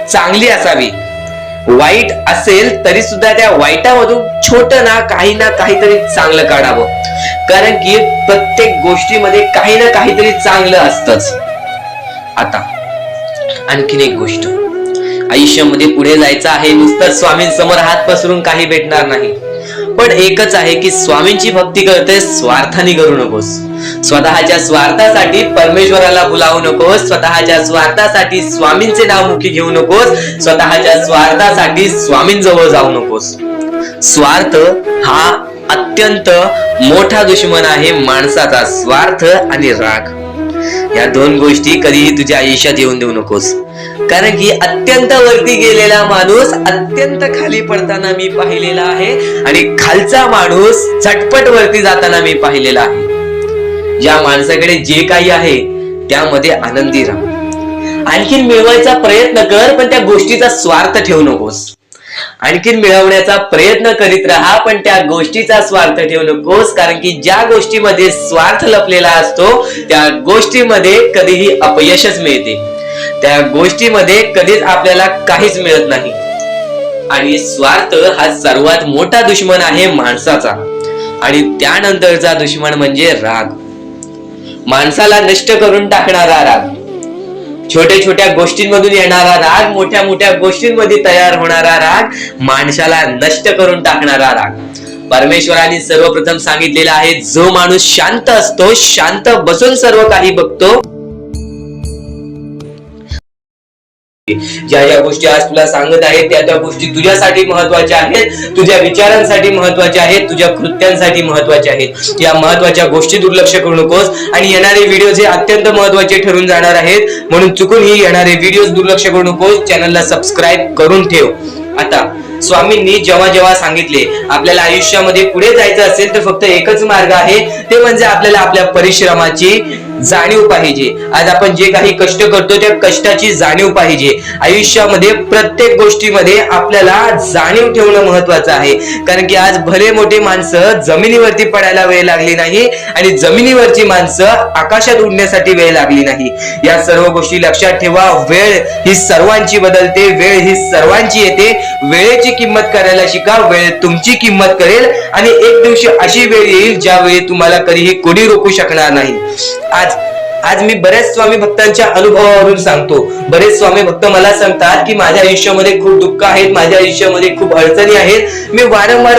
चांगली असावी. वाईट असेल तरी सुद्धा त्या वाईटामधून छोट ना काहीतरी चांगलं काढावं. कारण की प्रत्येक गोष्टीमध्ये काही ना काहीतरी चांगलं असतंच. आता आणखीन एक गोष्ट, आयुष्यामध्ये पुढे जायचं आहे, नुसतं स्वामींसमोर हात पसरून काही भेटणार नाही. पण एकच आहे की स्वामींची भक्ती करते, स्वार्थाने करू नकोस. स्वतःच्या स्वार्थासाठी परमेश्वराला भुलावू नकोस. स्वतःच्या स्वार्थासाठी स्वामींचे नाव मुखी घेऊ नकोस. स्वतःच्या स्वार्थासाठी स्वामींजवळ जाऊ नकोस. स्वार्थ हा अत्यंत मोठा दुश्मन आहे माणसाचा. स्वार्थ आणि राग या दोन गोष्टी कधीही तुझ्या आयुष्यात येऊन देऊ नकोस. कारण की अत्यंत वरती गेलेला माणूस अत्यंत खाली पडताना मी पाहिलेला आहे आणि खालचा माणूस झटपट वरती जाताना मी पाहिलेला आहे. ज्या माणसाकडे जे काही आहे त्यामध्ये आनंदी राहा. आणखीन मिळवायचा प्रयत्न कर, पण त्या गोष्टीचा स्वार्थ ठेवू नकोस. आणखीन मिळवण्याचा प्रयत्न करीत राहा, पण त्या गोष्टीचा स्वार्थ ठेवू नकोस. कारण की ज्या गोष्टीमध्ये स्वार्थ लपलेला असतो त्या गोष्टीमध्ये कधीही अपयशच मिळते. त्या गोष्टीमध्ये कधीच आपल्याला काहीच मिळत नाही. आणि स्वार्थ हा सर्वात मोठा दुश्मन आहे माणसाचा. आणि त्यानंतरचा दुश्मन म्हणजे राग. माणसाला नष्ट करून टाकणारा राग, छोट्या छोट्या गोष्टींमधून येणारा राग, मोठ्या मोठ्या गोष्टींमध्ये तयार होणारा राग, माणसाला नष्ट करून टाकणारा राग. परमेश्वराने सर्वप्रथम सांगितलेला आहे, जो माणूस शांत असतो, शांत बसून सर्व काही बघतो, ज्या ज्या गोष्टी आज तुला सांगत आहेत त्या त्या गोष्टी तुझ्यासाठी महत्वाच्या आहेत, तुझ्या विचारांसाठी महत्वाच्या आहेत, तुझ्या कृत्यांसाठी महत्वाच्या आहेत. या महत्वाच्या गोष्टी दुर्लक्ष करू नकोस. आणि येणारे व्हिडिओ हे अत्यंत महत्वाचे ठरून जाणार आहेत, म्हणून चुकून ही येणारे व्हिडिओ दुर्लक्ष करू नकोस. चॅनलला सबस्क्राईब करून ठेव. आता स्वामींनी जेव्हा जेव्हा सांगितले आपल्याला आयुष्यामध्ये पुढे जायचं असेल तर फक्त एकच मार्ग आहे, ते म्हणजे आपल्याला आपल्या परिश्रमाची जाणीव पाहिजे. आज आपण जे काही कष्ट करतो त्या कष्टाची जाणीव पाहिजे. आयुष्यामध्ये प्रत्येक गोष्टीमध्ये आपल्याला जाणीव ठेवणं महत्वाचं आहे. कारण की आज भले मोठे माणसं जमिनीवरती पडायला वेळ लागली नाही आणि जमिनीवरची माणसं आकाशात उडण्यासाठी वेळ लागली नाही. या सर्व गोष्टी लक्षात ठेवा. वेळ ही सर्वांची बदलते, वेळ ही सर्वांची येते. वेळेची किंमत करायला शिका. वेळ तुमची किंमत करेल आणि एक दिवशी अशी वेळ येईल ज्यावेळी तुम्हाला कधीही कोणी रोखू शकणार नाही. आज मी बरेच स्वामी भक्तांच्या अनुभवावरून सांगतो. बरेच स्वामी भक्त मला सांगतात की माझ्या आयुष्यामध्ये खूप दुःख आहेत, माझ्या आयुष्यामध्ये खूप अडचणी आहेत. मी वारंवार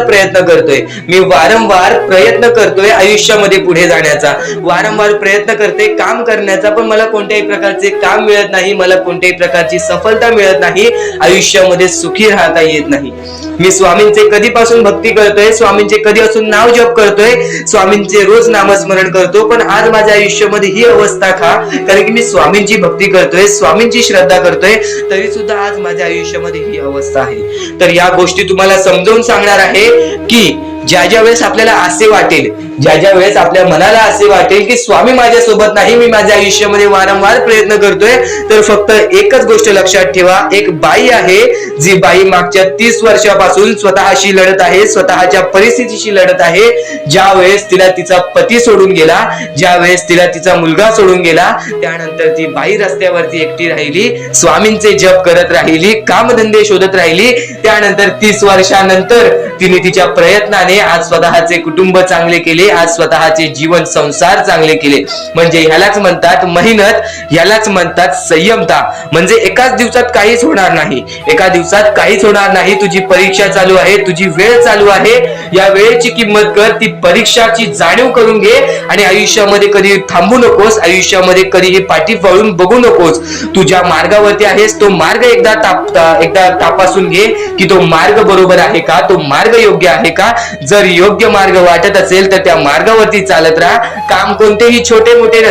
प्रयत्न करतोय आयुष्यामध्ये पुढे जाण्याचा, वारंवार प्रयत्न करते काम करण्याचा, पण मला कोणत्याही प्रकारचे काम मिळत नाही, मला कोणत्याही प्रकारची सफलता मिळत नाही, आयुष्यामध्ये सुखी राहता येत नाही. मी स्वामींचे कधीपासून भक्ती करतोय, स्वामींचे कधी असून नाव जप करतोय, स्वामींचे रोज नामस्मरण करतो, पण आज माझ्या आयुष्यामध्ये ही अवस्था का? कारण की मी स्वामींची भक्ती करतोय, स्वामींची श्रद्धा करतोय, तरी सुद्धा आज माझ्या आयुष्यामध्ये ही अवस्था आहे. तर या गोष्टी तुम्हाला समजावून सांगणार आहे की ज्या वेळेस आपल्याला असे वाटेल, ज्या वेळेस आपल्या मनाला असे वाटेल की स्वामी माझ्या सोबत नाही, मी माझ्या आयुष्यामध्ये वारंवार प्रयत्न करतोय, तर फक्त एकच गोष्ट लक्षात ठेवा. एक बाई आहे, जी बाई मागच्या 30 वर्षापासून स्वतःशी लढत आहे, स्वतःच्या परिस्थितीशी लढत आहे. ज्या वेळेस तिला तिचा पती सोडून गेला, ज्या वेळेस तिला तिचा मुलगा सोडून गेला, त्यानंतर ती बाई रस्त्यावरती एकटी राहिली, स्वामींचे जप करत राहिली, कामधंदे शोधत राहिली. त्यानंतर 30 वर्षानंतर तिने तिच्या प्रयत्नाने आज स्वतःचे कुटुंब चांगले केले, आज स्वतःचे जीवन संसार चांगले केले. म्हणजे ह्यालाच म्हणतात मेहनत, ह्यालाच म्हणतात संयमता. म्हणजे एकाच दिवसात काहीच होणार नाही, एका दिवसात काहीच होणार नाही. तुझी परीक्षा चालू आहे, तुझी वेळ चालू आहे, या वेळेची किंमत कर, ती परीक्षाची जाणीव करून घे आणि आयुष्यामध्ये कधी थांबू नकोस, आयुष्यामध्ये कधीही पाठी वळून बघू नकोस. तू ज्या मार्गावरती आहेस तो मार्ग एकदा तपासून घे की तो मार्ग बरोबर आहे का, तो मार्ग योग्य आहे का. जर योग्य मार्ग वाटत असेल तर त्या मार्गावरती चालत राहा. काम कोणतेही छोटे मोठे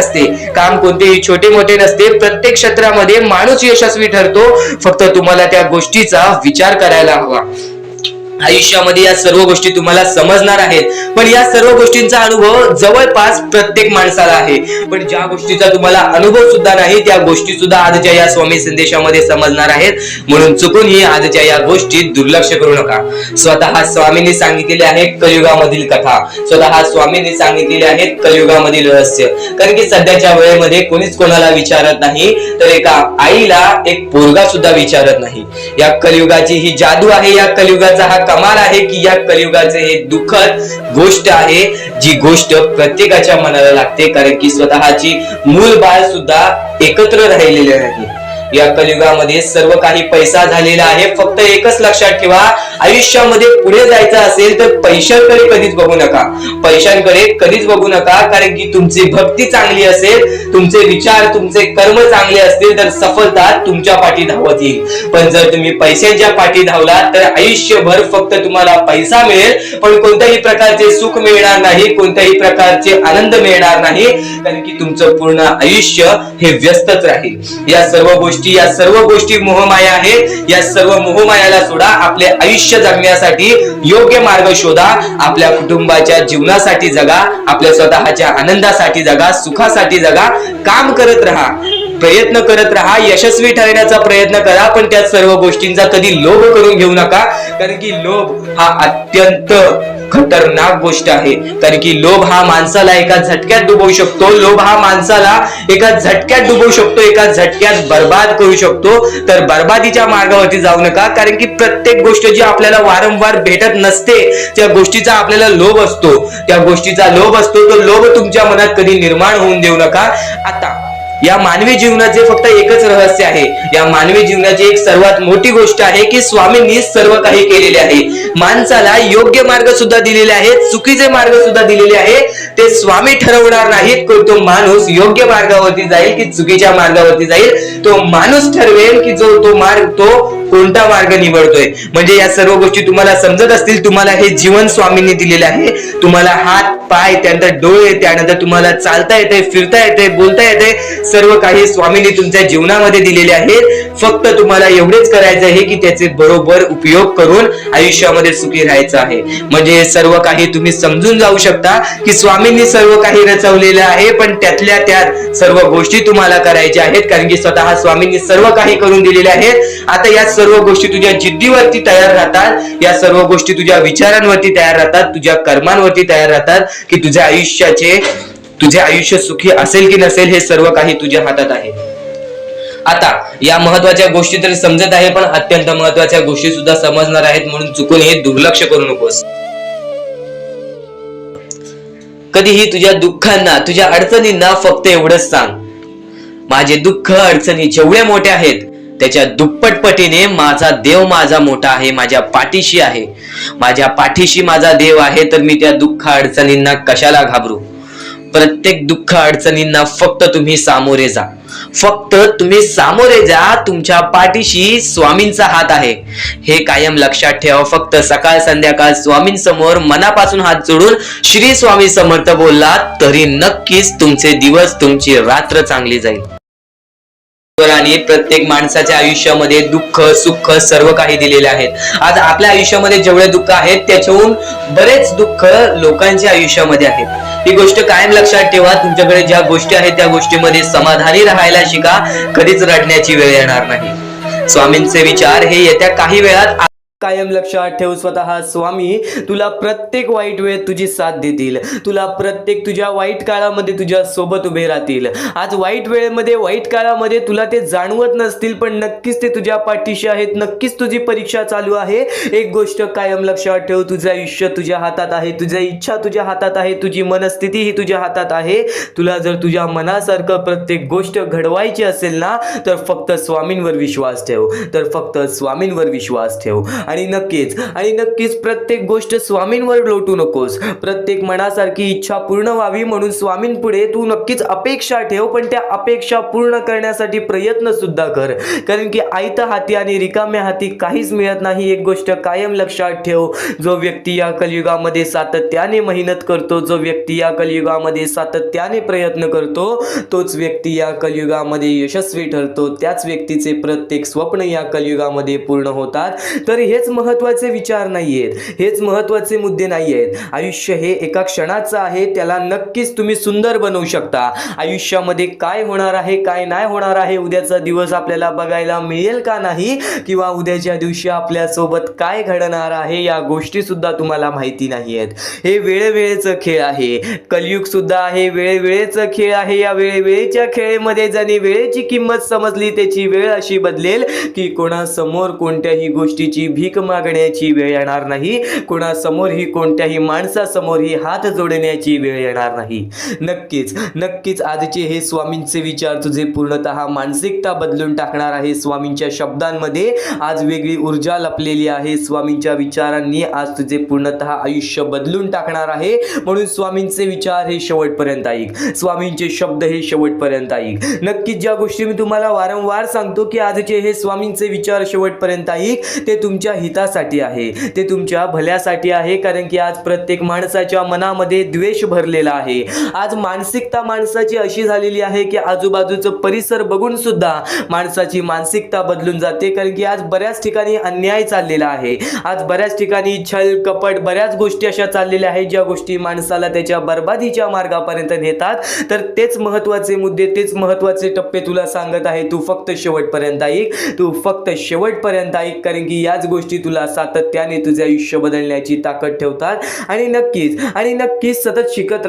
नसते, प्रत्येक क्षेत्रामध्ये माणूस यशस्वी ठरतो. फक्त तुम्हाला त्या गोष्टीचा विचार करायला हवा. आयुष्यामध्ये या सर्व गोष्टी तुम्हाला समजणार आहेत, पण या सर्व गोष्टींचा अनुभव जवळपास प्रत्येक माणसाला आहे. पण ज्या गोष्टीचा तुम्हाला अनुभव सुद्धा नाही त्या गोष्टी सुद्धा आजच्या या स्वामी संदेशामध्ये समजणार आहेत. म्हणून चुकूनही आजच्या या गोष्टीत दुर्लक्ष करू नका. स्वतः स्वामींनी सांगितलेले आहे कलियुगामधील कथा, स्वतः स्वामींनी सांगितलेले आहेत कलियुगामधील रहस्य. कारण की सध्याच्या वेळेमध्ये कोणीच कोणाला विचारत नाही, तर एका आईला एक पोरगा सुद्धा विचारत नाही. या कलियुगाची ही जादू आहे, या कलियुगाचा हा कमाल आहे की या कलियुगाचे हे दुःखद गोष्ट आहे, जी गोष्ट प्रत्येकाच्या मनाला लागते. कारण की स्वतःची मूल बाळ सुद्धा एकत्र राहिलेले नाही. या कलियुगामध्ये सर्व काही पैसा झालेला आहे. फक्त एकच लक्षात ठेवा, आयुष्यामध्ये पुढे जायचं असेल तर पैशांकडे कधीच बघू नका, पैशांकडे कधीच बघू नका. कारण की तुमची भक्ती चांगली असेल, तुमचे विचार, तुमचे कर्म चांगले असतील तर सफलता तुमच्या पाठी धावत येईल. पण जर तुम्ही पैशांच्या पाठी धावलात तर आयुष्यभर फक्त तुम्हाला पैसा मिळेल, पण कोणत्याही प्रकारचे सुख मिळणार नाही, कोणत्याही प्रकारचे आनंद मिळणार नाही. कारण की तुमचं पूर्ण आयुष्य हे व्यस्तच राहील. या सर्व गोष्टी मोहमाया आहेत. या सर्व मोहमायाला सोडा. आपले आयुष्य जगण्यासाठी योग्य मार्ग शोधा. आपल्या कुटुंबाच्या जीवनासाठी जगा, आपल्या स्वतःच्या आनंदासाठी जगा, सुखासाठी जगा. काम करत राहा, प्रयत्न करत राहा, यशस्वी ठरण्याचा प्रयत्न करा. पण त्या सर्व गोष्टींचा कधी लोभ करून घेऊ नका. कारण की लोभ हा अत्यंत खतरनाक गोष्ट आहे. कारण की लोभ हा माणसाला एका झटक्यात डुबवू शकतो, लोभ हा माणसाला एका झटक्यात डुबवू शकतो, एका झटक्यात बर्बाद करू शकतो. तर बर्बादीच्या मार्गावरती जाऊ नका. कारण की प्रत्येक गोष्ट जी आपल्याला वारंवार भेटत नसते त्या गोष्टीचा आपल्याला लोभ असतो, तो लोभ तुमच्या मनात कधी निर्माण होऊन देऊ नका. आता या मानवी जीवनाचे फक्त एकच रहस्य आहे, या मानवी जीवनाची एक सर्वात मोठी गोष्ट आहे की स्वामींनी सर्व काही केलेले आहे. माणसाला योग्य मार्ग सुद्धा दिलेले आहेत, चुकीचे मार्ग सुद्धा दिलेले आहेत. ते स्वामी ठरवणार नाहीत की तो माणूस योग्य मार्गावरती जाईल की चुकीच्या मार्गावरती जाईल. तो माणूस ठरवेल की जो तो मार्ग तो कोणता मार्ग निवडतोय. म्हणजे या सर्व गोष्टी तुम्हाला समजत असतील. तुम्हाला हे जीवन स्वामींनी दिलेले आहे. तुम्हाला हात पाय, त्यानंतर डोळे, त्यानंतर तुम्हाला चालता येते, फिरता येते, बोलता येते, सर्व काही स्वामींनी तुमच्या जीवनामध्ये दिलेले आहेत. फक्त तुम्हाला एवढेच करायचं आहे की त्याचे बरोबर उपयोग करून आयुष्यामध्ये सुखी राहायचं आहे. म्हणजे सर्व काही तुम्ही समजून जाऊ शकता की स्वामींनी सर्व काही रचवलेलं आहे, पण त्यातल्या त्यात सर्व गोष्टी तुम्हाला करायच्या आहेत, कारण की स्वतः स्वामींनी सर्व काही करून दिलेले आहेत. आता या सर्व गोष्टी तुझ्या जिद्दीवरती तयार राहतात, या सर्व गोष्टी तुझ्या विचारांवरती तयार राहतात, तुझ्या कर्मांवरती तयार राहतात की तुझे आयुष्य सुखी असेल की नसेल हे सर्व काही तुझ्या हातात आहे. आता या महत्वाच्या गोष्टी तर समजत आहे, पण अत्यंत महत्वाच्या गोष्टी सुद्धा समजणार आहेत, म्हणून चुकून हे दुर्लक्ष करू नकोस. कधीही तुझ्या दुःखांना, तुझ्या अडचणींना फक्त एवढंच सांग, माझे दुःख अडचणी जेवढे मोठे आहेत त्याच्या दुप्पटपटीने माझा देव माझा मोठा आहे, माझ्या पाठीशी आहे. माझ्या पाठीशी माझा देव आहे, तर मी त्या दुःख अडचणींना कशाला घाबरू. प्रत्येक दुःख अडचणींना फक्त तुम्ही सामोरे जा, फक्त तुम्ही सामोरे जा. तुमच्या पाठीशी स्वामींचा हात आहे, हे कायम लक्षात ठेवा. फक्त सकाळ संध्याकाळ स्वामींसमोर मनापासून हात जोडून श्री स्वामी समर्थ बोललात तरी नक्कीच तुमचे दिवस, तुमची रात्र चांगली जाईल. आणि प्रत्येक माणसाच्या आयुष्यामध्ये दुःख सुख सर्व काही दिलेले आहेत. आज आपल्या आयुष्यामध्ये जेवढे दुःख आहेत त्याच्याहून बरेच दुःख लोकांच्या आयुष्यामध्ये आहेत. ही गोष्ट कायम लक्षात ठेवा. तुमच्याकडे ज्या गोष्टी आहेत त्या गोष्टीमध्ये समाधानी राहायला शिका. कधीच रडण्याची वेळ येणार नाही. स्वामींचे विचार हे येत्या काही वेळात कायम लक्षात ठेव. स्वतः स्वामी तुला प्रत्येक वाईट वेळेत तुझी साथ देतील. तुला प्रत्येक तुझ्या वाईट काळामध्ये तुझ्या सोबत उभे राहतील. आज वाईट वेळेमध्ये, वाईट काळामध्ये तुला ते जाणवत नसतील, पण नक्कीच ते तुझ्या पाठीशी आहेत. नक्कीच तुझी परीक्षा चालू आहे. एक गोष्ट कायम लक्षात ठेव, तुझं आयुष्य तुझ्या हातात आहे, तुझ्या इच्छा तुझ्या हातात आहे, तुझी मनस्थिती ही तुझ्या हातात आहे. तुला जर तुझ्या मनासारखं प्रत्येक गोष्ट घडवायची असेल ना, तर फक्त स्वामींवर विश्वास ठेव, तर फक्त स्वामींवर विश्वास ठेव. आणि नक्कीच प्रत्येक गोष्ट स्वामींवर लोटू नकोस. प्रत्येक मनासारखी इच्छा पूर्ण व्हावी म्हणून स्वामींपुढे तू नक्कीच अपेक्षा ठेव, पण त्या अपेक्षा पूर्ण करण्यासाठी प्रयत्न सुद्धा कर, कारण की आयत्या हाती आणि रिकाम्या हाती काहीच मिळत नाही. एक गोष्ट कायम लक्षात ठेव, जो व्यक्ती या कलियुगामध्ये सातत्याने मेहनत करतो, जो व्यक्ती या कलियुगामध्ये सातत्याने प्रयत्न करतो, तोच व्यक्ती या कलियुगामध्ये यशस्वी ठरतो. त्याच व्यक्तीचे प्रत्येक स्वप्न या कलियुगामध्ये पूर्ण होतात. तर हेच महत्वाचे विचार नाहीयेत, हेच महत्वाचे मुद्दे नाहीयेत. आयुष्य हे एका क्षणाचं आहे, त्याला नक्कीच तुम्ही सुंदर बनवू शकता. आयुष्यामध्ये काय होणार आहे, काय नाही होणार आहे, उद्याचा दिवस आपल्याला बघायला मिळेल का नाही, किंवा उद्याच्या दिवशी आपल्या सोबत काय घडणार आहे या गोष्टी सुद्धा तुम्हाला माहिती नाहीयेत. हे वेळेवेळेचं खेळ आहे. कलियुग सुद्धा आहे वेळेवेळेचं खेळ आहे. या वेळेवेळेच्या खेळामध्ये ज्याने वेळेची किंमत समजली त्याची वेळ अशी बदलेल की कोणासमोर कोणत्याही गोष्टीची भीक मागण्याची वेळ येणार नाही, कोणासमोरही कोणत्याही माणसासमोरही हात जोडण्याची वेळ येणार नाही. नक्कीच आजचे हे स्वामींचे विचार तुझे पूर्णतः मानसिकता बदलून टाकणार आहे. स्वामींच्या शब्दांमध्ये आज वेगळी ऊर्जा लपलेली आहे. स्वामींच्या विचारांनी आज तुझे पूर्णतः आयुष्य बदलून टाकणार आहे. म्हणून स्वामींचे विचार हे शेवटपर्यंत ऐक, स्वामींचे शब्द हे शेवटपर्यंत ऐक. नक्कीच ज्या गोष्टी मी तुम्हाला वारंवार सांगतो की आजचे हे स्वामींचे विचार शेवटपर्यंत ऐक, ते तुमच्या हितासाठी आहे, ते तुमच्या भल्यासाठी आहे. कारण की आज प्रत्येक माणसाच्या मनामध्ये द्वेष भरलेला आहे. आज मानसिकता माणसाची अशी झालेली आहे की आजूबाजूचं परिसर बघून सुद्धा माणसाची मानसिकता बदलून जाते. कारण की आज बऱ्याच ठिकाणी अन्याय चाललेला आहे. आज बऱ्याच ठिकाणी छल कपट बऱ्याच गोष्टी अशा चाललेल्या आहेत ज्या गोष्टी माणसाला त्याच्या बर्बादीच्या मार्गापर्यंत नेतात. तर तेच महत्त्वाचे मुद्दे, तेच महत्त्वाचे टप्पे तुला सांगत आहे. तू फक्त शेवटपर्यंत ऐक, तू फक्त शेवटपर्यंत ऐक, कारण की याच गोष्टी तुला सातत्याने तुझे आयुष्य बदलण्याची ताकद ठेवतात. आणि नक्कीच सतत शिकत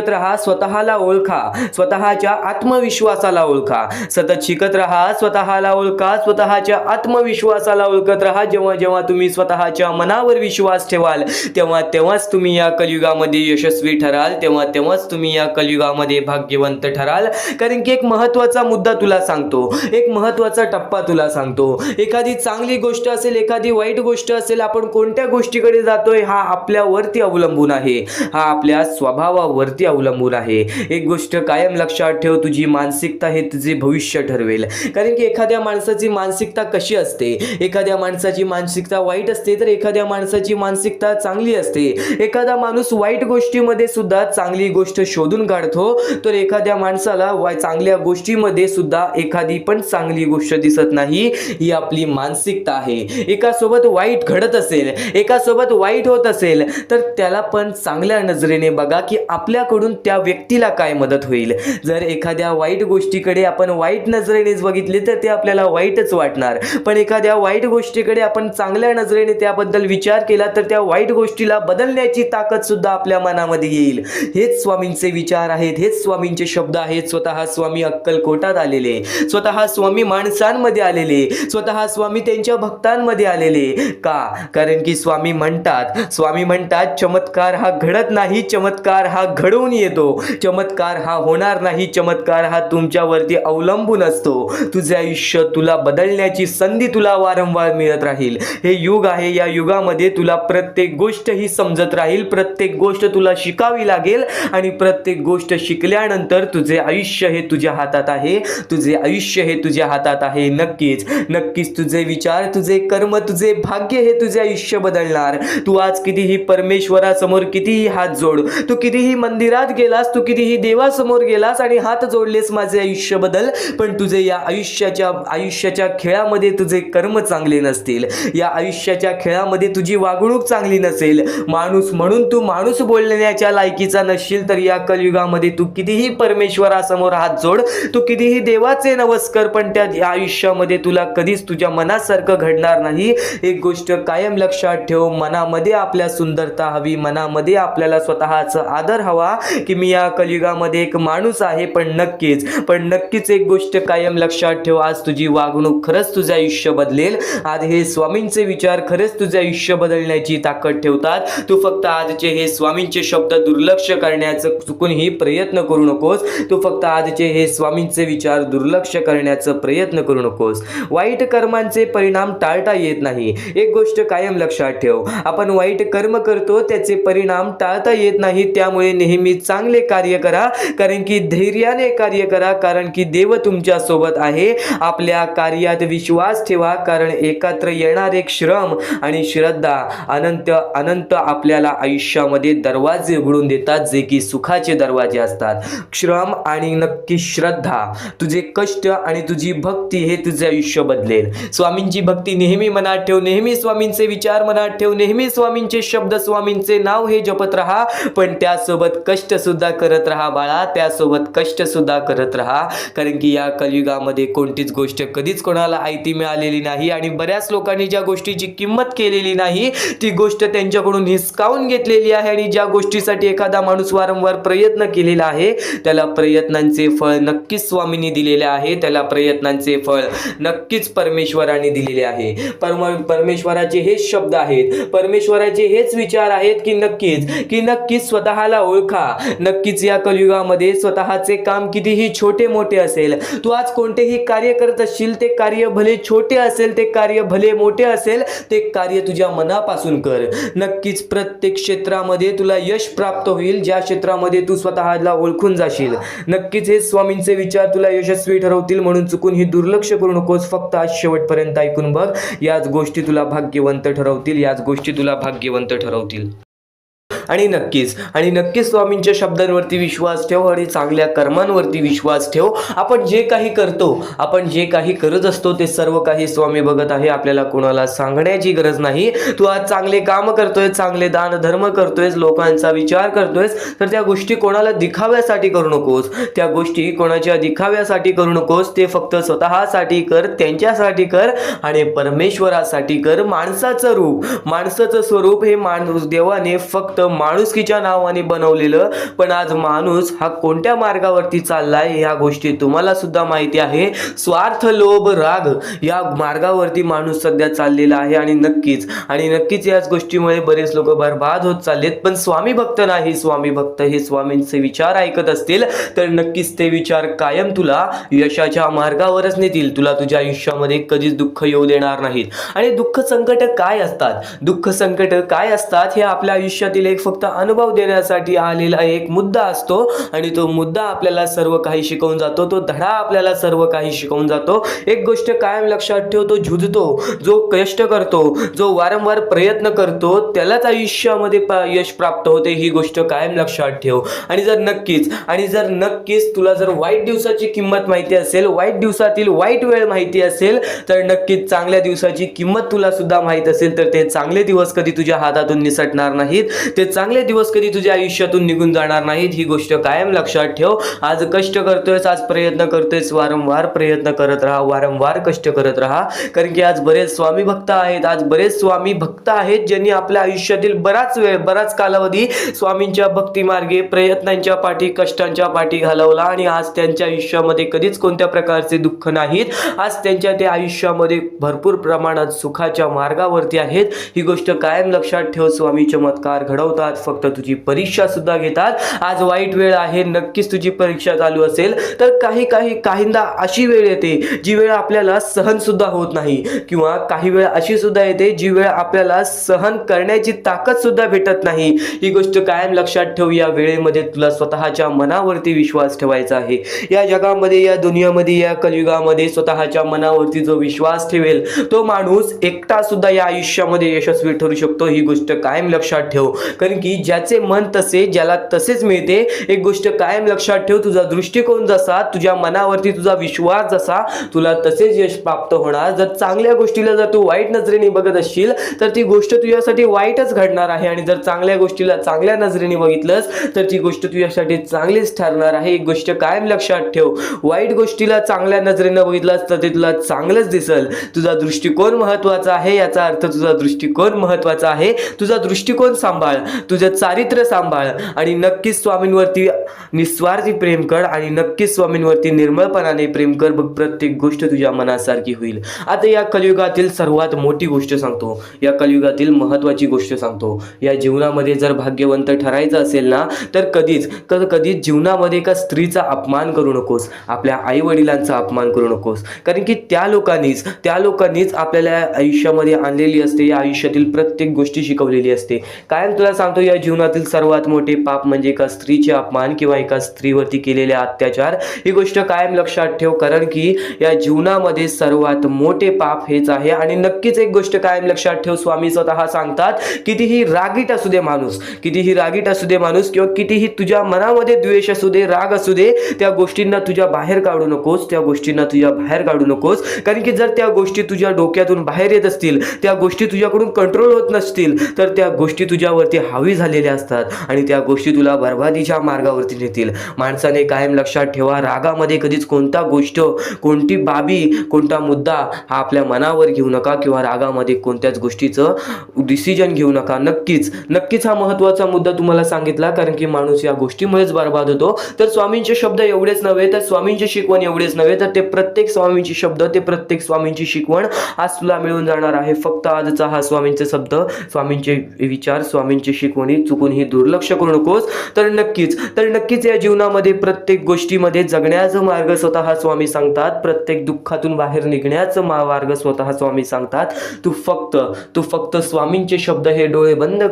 राहा. स्वतःला ओळखा, स्वतःच्या आत्मविश्वासाला ओळखा. सतत शिकत राहा, स्वतःला ओळखा, स्वतःच्या आत्मविश्वासाला ओळखत राहा. जेव्हा तुम्ही स्वतःच्या मनावर विश्वास ठेवाल तेव्हाच तुम्ही या कलियुगामध्ये यशस्वी ठराल, तेव्हाच तुम्ही या कलियुगामध्ये भाग्यवंत ठराल. कारण की एक महत्त्वाचा मुद्दा तुला सांगतो, एक महत्त्वाचा टप्पा तुला सांगतो. एखादी चांगली गोष्ट असेल, एखादी वाईट गोष्ट असेल, आपण कोणत्या गोष्टीकडे जातोय हा आपल्यावरती अवलंबून आहे, हा आपल्या स्वभावावरती अवलंबून आहे. एक गोष्ट कायम लक्षात ठेव, तुझी मानसिकता हे तुझे भविष्य ठरवेल. कारण की एखाद्या माणसाची मानसिकता कशी असते, एखाद्या माणसाची मानसिकता वाईट असते तर एखाद्या माणसाची मानसिकता चांगली असते. एखादा माणूस वाईट गोष्टीमध्ये सुद्धा चांगली गोष्ट शोधून काढतो, तर एखाद्या माणसाला चांगल्या गोष्टीमध्ये सुद्धा एखादी पण चांगली गोष्ट दिसत नाही. ही आपली मानसिकता आहे. एकासोबत वाईट घडत असेल, एकासोबत वाईट होत असेल, तर त्याला पण चांगल्या नजरेने बघा की आपल्याकडून त्या व्यक्तीला काय मदत होईल. जर एखाद्या वाईट गोष्टीकडे आपण वाईट नजरेनेच बघितले तर ते आपल्याला वाईटच वाटणार. पण एखाद्या वाईट गोष्टीकडे आपण चांगल्या नजरेने त्याबद्दल विचार केला तर त्या वाईट गोष्टीला बदलण्याची ताकद सुद्धा आपल्या मनामध्ये येईल. हेच स्वामींचे विचार आहेत, हेच स्वामींचे शब्द आहेत. स्वतः स्वामी अक्कलकोटात आलेले, स्वतः स्वामी माणसांमध्ये आलेले, स्वतः स्वामी त्यांच्या भक्तांमध्ये आलेले. का? कारण की स्वामी म्हणतात चमत्कार हा घडत नाही, चमत्कार हा घडवून येतो. चमत्कार हा होणार नाही, चमत्कार हा तुमच्यावरती अवलंबून असतो. तुझे आयुष्य, तुला बदलण्याची संधी तुला वारंवार मिळत राहील. हे युग आहे, या युगामध्ये तुला प्रत्येक गोष्ट ही समजत राहील, प्रत्येक गोष्ट तुला शिकावी लागेल आणि प्रत्येक गोष्ट शिकल्यानंतर तुझे आयुष्य हे तुझ्या हातात आहे, तुझे आयुष्य हे तुझ्या हातात आहे. नक्कीच तुझे विचार, तुझे कर्म, तुझे भाग्य हे तुझे आयुष्य बदलणार. तू आज कितीही परमेश्वरासमोर कितीही हात जोड, तू कितीही मंदिरात गेलास, तू कितीही देवासमोर गेलास आणि हात जोडलेस माझे आयुष्य बदल, पण तुझे या आयुष्याच्या खेळामध्ये तुझे कर्म चांगले नसतील, या आयुष्याच्या खेळामध्ये तुझी वागणूक चांगली नसेल, माणूस म्हणून तू माणूस बोलण्याच्या लायकीचा नसशील, तर या कलियुगामध्ये तू कितीही परमेश्वरासमोर हात जोड, तू कितीही देवाचे नमस्कार, पण त्या आयुष्यामध्ये तुला कधीच तुझ्या मनासारखं घडणार नाही. एक गोष्ट कायम लक्षात ठेव, मनामध्ये आपल्या सुंदरता हवी, मनामध्ये आपल्याला स्वतःचा आदर हवा की मी या कलियुगामध्ये एक माणूस आहे. पण नक्कीच एक गोष्ट कायम लक्षात ठेव, आज तुझी वागणूक खरंच तुझे आयुष्य बदलेल. आज हे स्वामींचे विचार खरंच तुझे आयुष्य बदलण्याची ताकद ठेवतात. तू फक्त आजचे हे स्वामींचे शब्द दुर्लक्ष करण्याचं चुकूनही प्रयत्न करू नकोस. तू फक्त आजचे हे स्वामींचे विचार दुर्लक्ष करण्याचा प्रयत्न करू नकोस. वाईट कर्मांचे परिणाम टाळता येत नाही. एक गोष्ट कायम लक्षात ठेव, आपण वाईट कर्म करतो त्याचे परिणाम टाळता येत नाही. त्यामुळे नेहमी चांगले कार्य करा, कारण की धैर्याने कार्य करा, कारण की देव तुमच्या सोबत आहे. आपल्या कार्यात विश्वास ठेवा, कारण एकत्र येणारे श्रम आणि श्रद्धा अनंत आपल्याला आयुष्यामध्ये दरवाजे उघडून देतात, जे की सुखाचे दरवाजे असतात. श्रम आणि नक्की श्रद्धा, तुझे कष्ट आणि तुझी भक्ती हे तुझे आयुष्य बदलेल. स्वामींची भक्ती नेहमी मनात ठेव, नेहमी स्वामींचे विचार मनात ठेव, नेहमी स्वामींचे शब्द, स्वामींचे नाव हे जपत राहा. पण त्यासोबत कष्ट सुद्धा करत राहा बाळा, त्यासोबत कष्ट सुद्धा करत राहा. कारण की या कलियुगामध्ये कोणतीच गोष्ट कधीच कोणाला आयती मिळालेली नाही आणि बऱ्याच लोकांनी ज्या गोष्टीची किंमत केलेली नाही ती गोष्ट त्यांच्याकडून हिसकावून घेतलेली आहे. आणि ज्या गोष्टीसाठी एखादा माणूस वारंवार प्रयत्न केलेला आहे त्याला प्रयत्नांचे फळ नक्कीच स्वामींनी दिलेले आहे, त्याला प्रयत्नांचे फळ नक्कीच परमेश्वराने दिलेले आहे. परमेश्वराचे हेच शब्द आहेत, परमेश्वराचे हेच विचार आहेत की नक्कीच स्वतःला ओळखा. नक्कीच या कलियुगामध्ये स्वतःचे काम कितीही छोटे मोठे असेल, तू आज कोणतेही कार्य करत असशील, ते कार्य भले छोटे असेल, ते कार्य भले मोठे असेल, ते कार्य तुझ्या मनापासून कर. नक्कीच प्रत्येक क्षेत्रामध्ये तुला यश प्राप्त होईल, ज्या क्षेत्रामध्ये तू स्वतःला ओळखून जाशील. नक्कीच हे स्वामींचे विचार तुला यशस्वी ठरवतील, म्हणून चुकून ही दुर्लक्ष करू नकोस. फक्त आज शेवटपर्यंत ऐकून बघ, याच गोष्टी तुला भाग्यवंत ठरवतील, याच गोष्टी तुला भाग्यवंत ठरवतील. आणि नक्कीच स्वामींच्या शब्दांवरती विश्वास ठेव आणि चांगल्या कर्मांवरती विश्वास ठेव. आपण जे काही करतो, आपण जे काही करत असतो ते सर्व काही स्वामी बघत आहे. आपल्याला कोणाला सांगण्याची गरज नाही. तू आज चांगले काम करतोय, चांगले दान धर्म करतोय, लोकांचा विचार करतोयस, तर त्या गोष्टी कोणाला दिखाव्यासाठी करू नकोस. त्या गोष्टी कोणाच्या दिखाव्यासाठी करू नकोस. ते फक्त स्वतःसाठी कर, त्यांच्यासाठी कर आणि परमेश्वरासाठी कर. माणसाचं स्वरूप हे माणूस देवाने फक्त माणुसकीच्या नावाने बनवलेलं, पण आज माणूस हा कोणत्या मार्गावरती चाललाय ह्या गोष्टी तुम्हाला सुद्धा माहिती आहे. स्वार्थ, लोभ, राग या मार्गावरती माणूस सध्या चाललेला आहे आणि नक्कीच याच गोष्टीमुळे बरेच लोक बर्बाद होत चाललेत. पण स्वामी भक्त नाही, स्वामी भक्त हे स्वामींचे विचार ऐकत असतील तर नक्कीच ते विचार कायम तुला यशाच्या मार्गावरच नेतील. तुला तुझ्या आयुष्यामध्ये कधीच दुःख येऊ देणार नाहीत. आणि दुःख संकट काय असतात हे आपल्या आयुष्यातील एक फक्त अनुभव देण्यासाठी आलेला एक मुद्दा असतो आणि तो मुद्दा आपल्याला सर्व काही शिकवून जातो. तो धडा आपल्याला सर्व काही शिकवून जातो. एक गोष्ट कायम लक्षात ठेव, तो झुजतो, जो कष्ट करतो, जो वारंवार प्रयत्न करतो त्यालाच आयुष्यामध्ये यश प्राप्त होते. ही गोष्ट कायम लक्षात ठेव. आणि जर नक्कीच तुला जर वाईट दिवसाची किंमत माहिती असेल, वाईट दिवसातील वाईट वेळ माहिती असेल, तर नक्कीच चांगल्या दिवसाची किंमत तुला सुद्धा माहित असेल, तर ते चांगले दिवस कधी तुझ्या हातातून निसटणार नाहीत. ते चांगले दिवस कधी तुझ्या आयुष्यातून निघून जाणार नाहीत. ही गोष्ट कायम लक्षात ठेव. आज कष्ट करतोयस, आज प्रयत्न करतोयस, वारंवार प्रयत्न करत राहा, वारंवार कष्ट करत राहा. कारण की आज बरेच स्वामी भक्त आहेत, ज्यांनी आपल्या आयुष्यातील बराच कालावधी स्वामींच्या भक्ती मार्गे, प्रयत्नांच्या पाठी, कष्टांच्या पाठी घालवला आणि आज त्यांच्या आयुष्यामध्ये कधीच कोणत्या प्रकारचे दुःख नाहीत. आज त्यांच्या त्या आयुष्यामध्ये भरपूर प्रमाणात सुखाच्या मार्गावरती आहेत. ही गोष्ट कायम लक्षात ठेव. स्वामी चमत्कार घडवतात, फक्त तुझी परीक्षा सुद्धा घेतात. आज वाईट वेळ आहे, नक्कीच तुझी परीक्षा चालू असेल तर काहींदा अशी वेळ येते जी वेळ आपल्याला सहन सुद्धा होत नाही, किंवा काही वेळ अशी सुद्धा येते जी वेळ आपल्याला सहन करण्याची ताकद सुद्धा भेटत नाही. ही गोष्ट कायम लक्षात ठेव. या वेळेमध्ये तुला स्वतःच्या मनावरती विश्वास ठेवायचा आहे. या जगामध्ये, या दुनियामध्ये, या कलियुगामध्ये स्वतःच्या मनावरती जो विश्वास ठेवेल तो माणूस एकटा सुद्धा या आयुष्यामध्ये यशस्वी ठरू शकतो. ही गोष्ट कायम लक्षात ठेव. कारण की ज्याचे मन तसे, ज्याला तसेच मिळते. एक गोष्ट कायम लक्षात ठेव, तुझा दृष्टिकोन जसा, तुझ्या मनावरती तुझा विश्वास जसा, तुला तसेच यश प्राप्त होणार. जर चांगल्या गोष्टीला जर तू वाईट नजरेने बघत असशील तर ती गोष्ट तुझ्यासाठी वाईटच घडणार आहे, आणि जर चांगल्या गोष्टीला चांगल्या नजरेने बघितलंस तर ती गोष्ट तुझ्यासाठी चांगलीच ठरणार आहे. एक गोष्ट कायम लक्षात ठेव, वाईट गोष्टीला चांगल्या नजरेने बघितलास तर ते तुला चांगलंच दिसल. तुझा दृष्टिकोन महत्वाचा आहे. याचा अर्थ तुझा दृष्टिकोन महत्वाचा आहे. तुझा दृष्टिकोन सांभाळ, तुझं चारित्र्य सांभाळ आणि नक्कीच स्वामींवरती निस्वार्थी प्रेम कर आणि नक्कीच स्वामींवरती निर्मळपणाने प्रेम कर. बघ, प्रत्येक गोष्ट तुझ्या मनासारखी होईल. आता या कलियुगातील सर्वात मोठी गोष्ट सांगतो, या कलियुगातील महत्वाची गोष्ट सांगतो. या जीवनामध्ये जर भाग्यवंत ठरायचं असेल ना तर कधीच जीवनामध्ये एका स्त्रीचा अपमान करू नकोस, आपल्या आई वडिलांचा अपमान करू नकोस. कारण की त्या लोकांनीच आपल्याला आयुष्यामध्ये आणलेली असते, या आयुष्यातील प्रत्येक गोष्टी शिकवलेली असते. कायम तुला सांगतो, या जीवनातील सर्वात मोठे पाप म्हणजे एका स्त्रीचे अपमान किंवा एका स्त्रीवरती केलेले अत्याचार. ही गोष्ट कायम लक्षात ठेव. कारण की या जीवनामध्ये सर्वात मोठे पाप हेच आहे. आणि नक्कीच एक गोष्ट कायम लक्षात ठेव, स्वामी स्वतः सांगतात, कितीही रागीट असू दे माणूस किंवा कितीही तुझ्या मनामध्ये द्वेष असू दे, राग असू दे, त्या गोष्टींना तुझ्या बाहेर काढू नकोस. कारण की जर त्या गोष्टी तुझ्या डोक्यातून बाहेर येत असतील, त्या गोष्टी तुझ्याकडून कंट्रोल होत नसतील, तर त्या गोष्टी तुझ्यावरती हावी झालेल्या असतात आणि त्या गोष्टी तुला बर्बादीच्या मार्गावरती नेतील. माणसाने कायम लक्षात ठेवा, रागामध्ये कधीच कोणता गोष्ट, कोणती बाबी, कोणता मुद्दा हा आपल्या मनावर घेऊ नका किंवा रागामध्ये कोणत्याच गोष्टीचं डिसिजन घेऊ नका. नक्कीच हा महत्त्वाचा मुद्दा तुम्हाला सांगितला, कारण की माणूस या गोष्टीमुळेच बर्बाद होतो. तर स्वामींचे शब्द एवढेच नव्हे, तर स्वामींची शिकवण एवढेच नव्हे, तर ते प्रत्येक स्वामींची शब्द, ते प्रत्येक स्वामींची शिकवण आज तुला मिळून जाणार आहे. फक्त आजचा हा स्वामींचे शब्द, स्वामींचे विचार, स्वामींची शिकवणी चुकूनही दुर्लक्ष करू नकोस. तर नक्कीच या जीवनामध्ये प्रत्येक गोष्टीमध्ये जगण्याचा मार्ग स्वतः स्वामी सांगतात. प्रत्येक दुःखातून बाहेर निघण्याचा मार्ग स्वतः स्वामी सांगतात. तू फक्त स्वामींचे शब्द हे डोळे बंद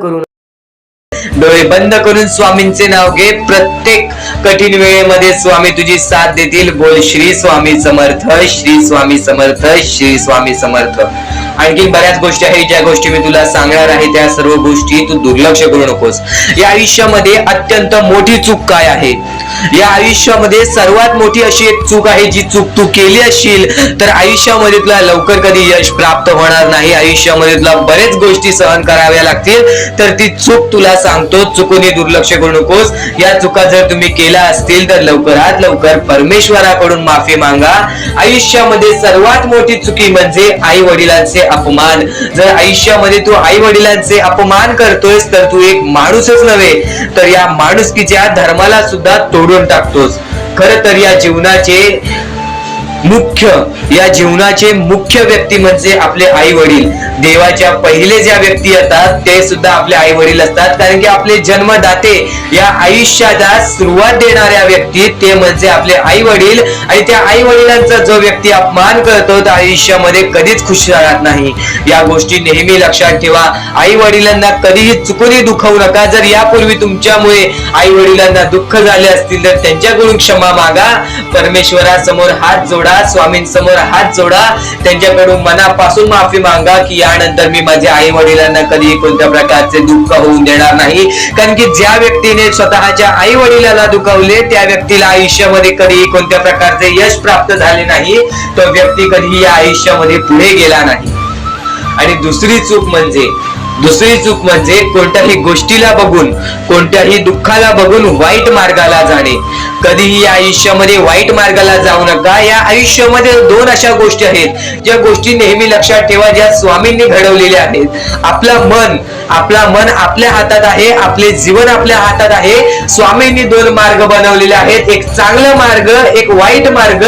करून स्वामींचे नाव घे. प्रत्येक कठीण वेळेमध्ये स्वामी तुझी साथ देतील. बोल श्री स्वामी समर्थ, श्री स्वामी समर्थ, श्री स्वामी समर्थ. आणखी बऱ्याच गोष्टी आहेत ज्या गोष्टी मी तुला सांगणार आहे, त्या सर्व गोष्टी तू दुर्लक्ष करू नकोस. या आयुष्यामध्ये अत्यंत मोठी चूक काय आहे? या आयुष्यामध्ये सर्वात मोठी अशी एक चूक आहे, जी चूक तू केली असशील तर आयुष्यामध्ये तुला लवकर कधी यश प्राप्त होणार नाही. आयुष्यामध्ये तुला बरेच गोष्टी सहन कराव्या लागतील. तर ती चूक तुला सांगतो, चुकूनही दुर्लक्ष करू नकोस. या चुका जर तुम्ही केल्या असतील तर लवकरात लवकर परमेश्वराकडून माफी मागा. आयुष्यामध्ये सर्वात मोठी चुकी म्हणजे आई वडिलांचे अपमान. जर आयुष्यामध्ये तू आई वडिलांचे अपमान करतोयस तर तू एक माणूसच नव्हे तर या माणुसकीच्या धर्माला सुद्धा तोडून टाकतोस. खरं तर या जीवनाचे मुख्य व्यक्ती म्हणजे आपले आई वडील. देवाच्या पहिले ज्या व्यक्ती येतात ते सुद्धा आपले आई वडील असतात, कारण की आपले जन्मदाते, या आयुष्याला सुरुवात देणाऱ्या व्यक्ती ते म्हणजे आपले आई वडील. आणि त्या आई वडिलांचा जो व्यक्ती अपमान करतो तर आयुष्यामध्ये कधीच खुश राहत नाही. या गोष्टी नेहमी लक्षात ठेवा. आई वडिलांना कधीही चुकूनही दुखवू नका. जर यापूर्वी तुमच्यामुळे आई वडिलांना दुःख झाले असतील तर त्यांच्याकडून क्षमा मागा. परमेश्वरासमोर हात जोडा, स्वामींसमोर हात जोडा, त्यांच्याकडून मनापासून माफी मागा की यानंतर मी माझ्या आई वडिलांना कधीही कोणत्या प्रकारचे दुःख होऊन देणार नाही. कारण की ज्या व्यक्तीने स्वतःच्या आई वडिलाला दुखावले त्या व्यक्तीला आयुष्यामध्ये कधीही कोणत्या प्रकारचे यश प्राप्त झाले नाही. तो व्यक्ती कधीही या आयुष्यामध्ये पुढे गेला नाही. आणि दुसरी चूक म्हणजे कोणत्याही गोष्टीला बघून, कोणत्याही दुःखाला बघून वाईट मार्गाला जाणे. कधीही या आयुष्यामध्ये वाईट मार्गाला जाऊ नका. या आयुष्यामध्ये दोन अशा गोष्टी आहेत ज्या गोष्टी नेहमी लक्षात ठेवा, ज्या स्वामींनी घडवलेल्या आहेत. आपला मन आपल्या हातात आहे, आपले जीवन आपल्या हातात आहे. स्वामींनी दोन मार्ग बनवलेले आहेत, एक चांगला मार्ग, एक वाईट मार्ग.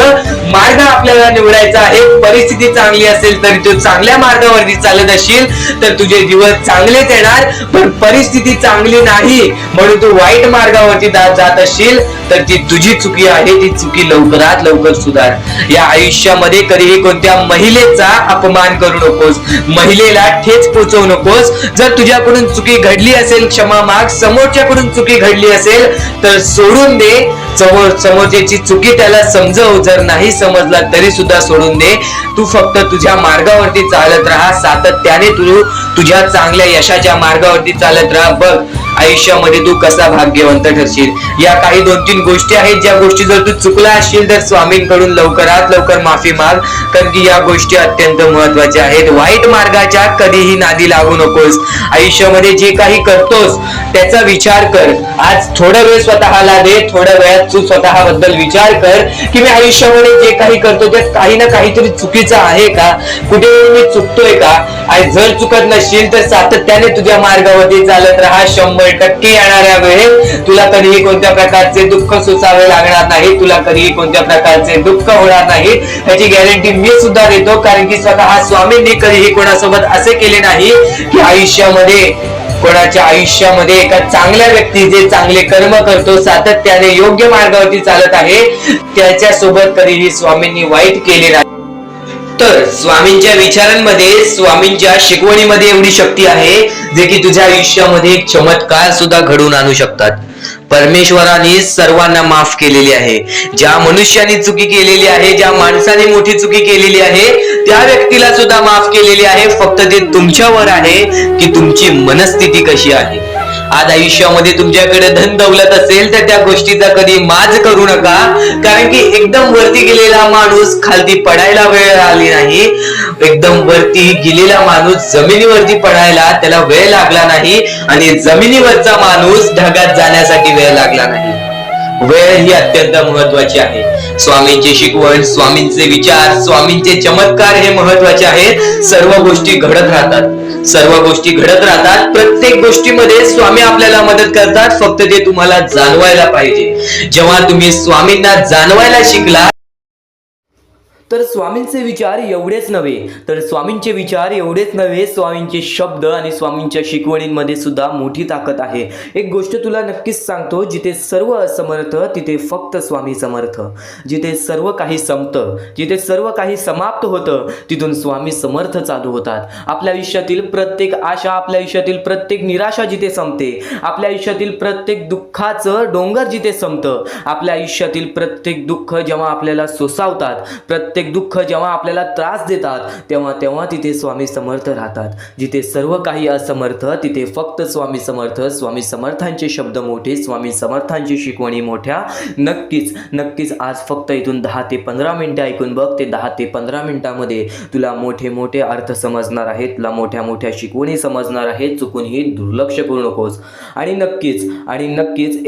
मार्ग आपल्याला निवडायचा आहे. परिस्थिती चांगली असेल तर तू चांगल्या मार्गावरती चालत असशील तर तुझे दिवस चांगलेच येणार. पण परिस्थिती चांगली नाही म्हणून तू वाईट मार्गावरती जात असशील तर ती तुझी चुकी आहे. ती चुकी लवकरात लवकर सुधार. या आयुष्यामध्ये कधीही कोणत्या महिलेचा अपमान करू नकोस, महिलेला ठेच पोचवू नकोस. जर तुझ्याकडून चुकी घडली असेल क्षमा माग. समोरच्याकडून चुकी घडली असेल तर सोडून दे. समोरच्याची चुकी त्याला समजव. जर नाही समजला तरी सुद्धा सोडून दे. तू फक्त तुझ्या मार्गावरती चालत राहा. सातत्याने तू तुझ्या चांगल्या यशाच्या मार्गावरती चालत राहा. बघ आयुष्यामध्ये तू कसा भाग्यवंत ठरशील. या काही 2-3 गोष्टी आहेत ज्या गोष्टी जर तू चुकला असशील तर स्वामींकडून लवकरात लवकर माफी माग. कारण की या गोष्टी अत्यंत महत्वाच्या आहेत. वाईट मार्गाच्या कधीही नादी लागू नकोस. आयुष्यामध्ये जे काही करतोस त्याचा विचार कर. आज थोडा वेळ स्वतःला दे. थोड्या वेळात तू स्वतःबद्दल विचार कर की मी आयुष्यामध्ये जे काही करतो त्यात काही ना काहीतरी चुकीचं आहे का, कुठे मी चुकतोय का. आणि जर चुकत नसशील तर सातत्याने तुझ्या मार्गावरती चालत राहा. 100% येणाऱ्या वेळेत तुला कधीही कोणत्या प्रकारचे दुःख सोसावे लागणार नाही. तुला कधीही कोणत्या प्रकारचे दुःख होणार नाही याची गॅरंटी मी सुद्धा देतो. कारण की स्वतः स्वामींनी कधीही कोणासोबत असे केले नाही की कोणाच्या आयुष्यामध्ये एका चांगल्या व्यक्ती जे चांगले कर्म करतो, सातत्याने योग्य मार्गावरती चालत आहे, त्याच्यासोबत कधीही स्वामींनी वाईट केले नाही. तर स्वामींच्या विचारांमध्ये, स्वामींच्या शिकवणीमध्ये एवढी शक्ती आहे जे की तुझ्या आयुष्यामध्ये एक चमत्कार सुद्धा घडवून आणू शकतात. परमेश्वराने सर्वांना माफ केलेली आहे. ज्या मनुष्याने चुकी केलेली आहे, ज्या माणसाने मोठी चुकी केलेली आहे त्या व्यक्तीला सुद्धा माफ केलेली आहे. फक्त ते तुमच्यावर आहे की तुमची मनस्थिती कशी आहे. आज आयुष्यामध्ये तुमच्याकडे धन दौलत असेल तर त्या गोष्टीचा कधी माज करू नका. कारण की एकदम वरती गेलेला माणूस खालती पडायला वेळ आली नाही. एकदम वरती गेलेला माणूस जमिनीवरती पडायला त्याला वेळ लागला नाही. आणि जमिनीवरचा माणूस ढगात जाण्यासाठी वेळ लागला नाही. वेळ ही अत्यंत महत्वाची आहे. स्वामींची शिकवण, स्वामींचे विचार, स्वामींचे चमत्कार हे महत्वाचे आहेत. सर्व गोष्टी घडत राहतात. प्रत्येक गोष्टीमध्ये स्वामी आपल्याला मदत करतात. फक्त ते तुम्हाला जाणवायला पाहिजे. जेव्हा तुम्ही स्वामींना जाणवायला शिकला तर स्वामींचे विचार एवढेच नव्हे, स्वामींचे शब्द आणि स्वामींच्या शिकवणींमध्ये सुद्धा मोठी ताकद आहे. एक गोष्ट तुला नक्कीच सांगतो, जिथे सर्व असमर्थ तिथे फक्त स्वामी समर्थ. जिथे सर्व काही संपतं, जिथे सर्व काही समाप्त होतं, तिथून स्वामी समर्थ चालू होतात. आपल्या आयुष्यातील प्रत्येक आशा, आपल्या आयुष्यातील प्रत्येक निराशा जिथे संपते, आपल्या आयुष्यातील प्रत्येक दुःखाचं डोंगर जिथे संपतं, आपल्या आयुष्यातील प्रत्येक दुःख जेव्हा आपल्याला सोसावतात, प्रत्येक दुःख जेव्हा आपल्याला त्रास देतात, तेव्हा तिथे स्वामी समर्थ राहतात. जिथे सर्व काही असमर्थ तिथे फक्त स्वामी समर्थ. स्वामी समर्थांचे शब्द मोठे, स्वामी समर्थांची शिकवणी मोठ्या. नक्कीच आज फक्त इथून 10 ते 15 मिनिटं ऐकून बघ. ते 10 ते 15 मिनिटांमध्ये तुला मोठे अर्थ समजणार आहेत, तुला मोठ्या शिकवणी समजणार आहेत. चुकूनही दुर्लक्ष करू नकोस. आणि नक्कीच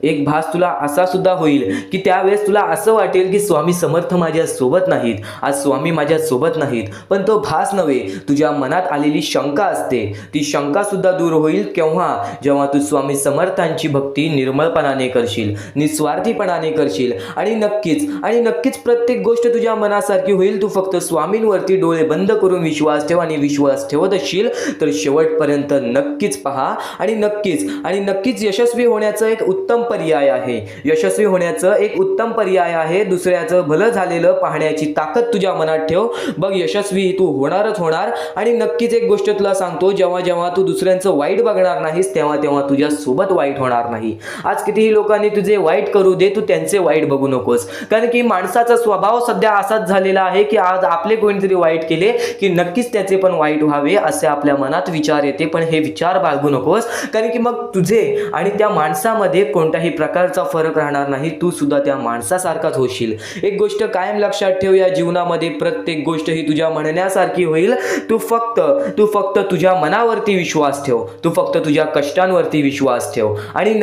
एक भास तुला असा सुद्धा होईल की त्यावेळेस तुला असं वाटेल की स्वामी समर्थ माझ्या सोबत नाहीत, आज स्वामी माझ्या सोबत नाहीत. पण तो भास नव्हे, तुझ्या मनात आलेली शंका असते, ती शंका सुद्धा दूर होईल केव्हा, जेव्हा तू स्वामी समर्थांची भक्ती निर्मळपणाने करशील, निस्वार्थीपणाने करशील. आणि नक्कीच प्रत्येक गोष्ट तुझ्या मनासारखी होईल. तू फक्त स्वामींवरती डोळे बंद करून विश्वास ठेव आणि विश्वास ठेवत असशील तर शेवटपर्यंत नक्कीच पहा. आणि नक्कीच यशस्वी होण्याचं एक उत्तम पर्याय आहे. यशस्वी होण्याचं एक उत्तम पर्याय आहे. दुसऱ्याचं भलं झालेलं पाहण्याची ताकद तुझ्या मनात ठेव. बघ, यशस्वी तू होणारच होणार. आणि नक्कीच एक गोष्ट तुला सांगतो, जेव्हा तू दुसऱ्यांचं वाईट बघणार नाहीस तेव्हा तुझ्या सोबत वाईट होणार नाही. आज कितीही लोकांनी तुझे वाईट करू दे, तू त्यांचे वाईट बघू नकोस. कारण की माणसाचा स्वभाव सध्या असाच झालेला आहे की आज आपले कोणीतरी वाईट केले की नक्कीच त्याचे पण वाईट व्हावे असे आपल्या मनात विचार येते. पण हे विचार बाळगू नकोस, कारण की मग तुझे आणि त्या माणसामध्ये कोणत्याही प्रकारचा फरक राहणार नाही. तू सुद्धा त्या माणसासारखाच होशील. एक गोष्ट कायम लक्षात ठेव, या जीवनामध्ये प्रत्येक गोष्ट ही तुझ्या म्हणण्यासारखी होईल. तू फक्त तुझ्या मनावरती विश्वास ठेव. तू फक्त तुझ्या कष्टांवरती विश्वास ठेव. आणि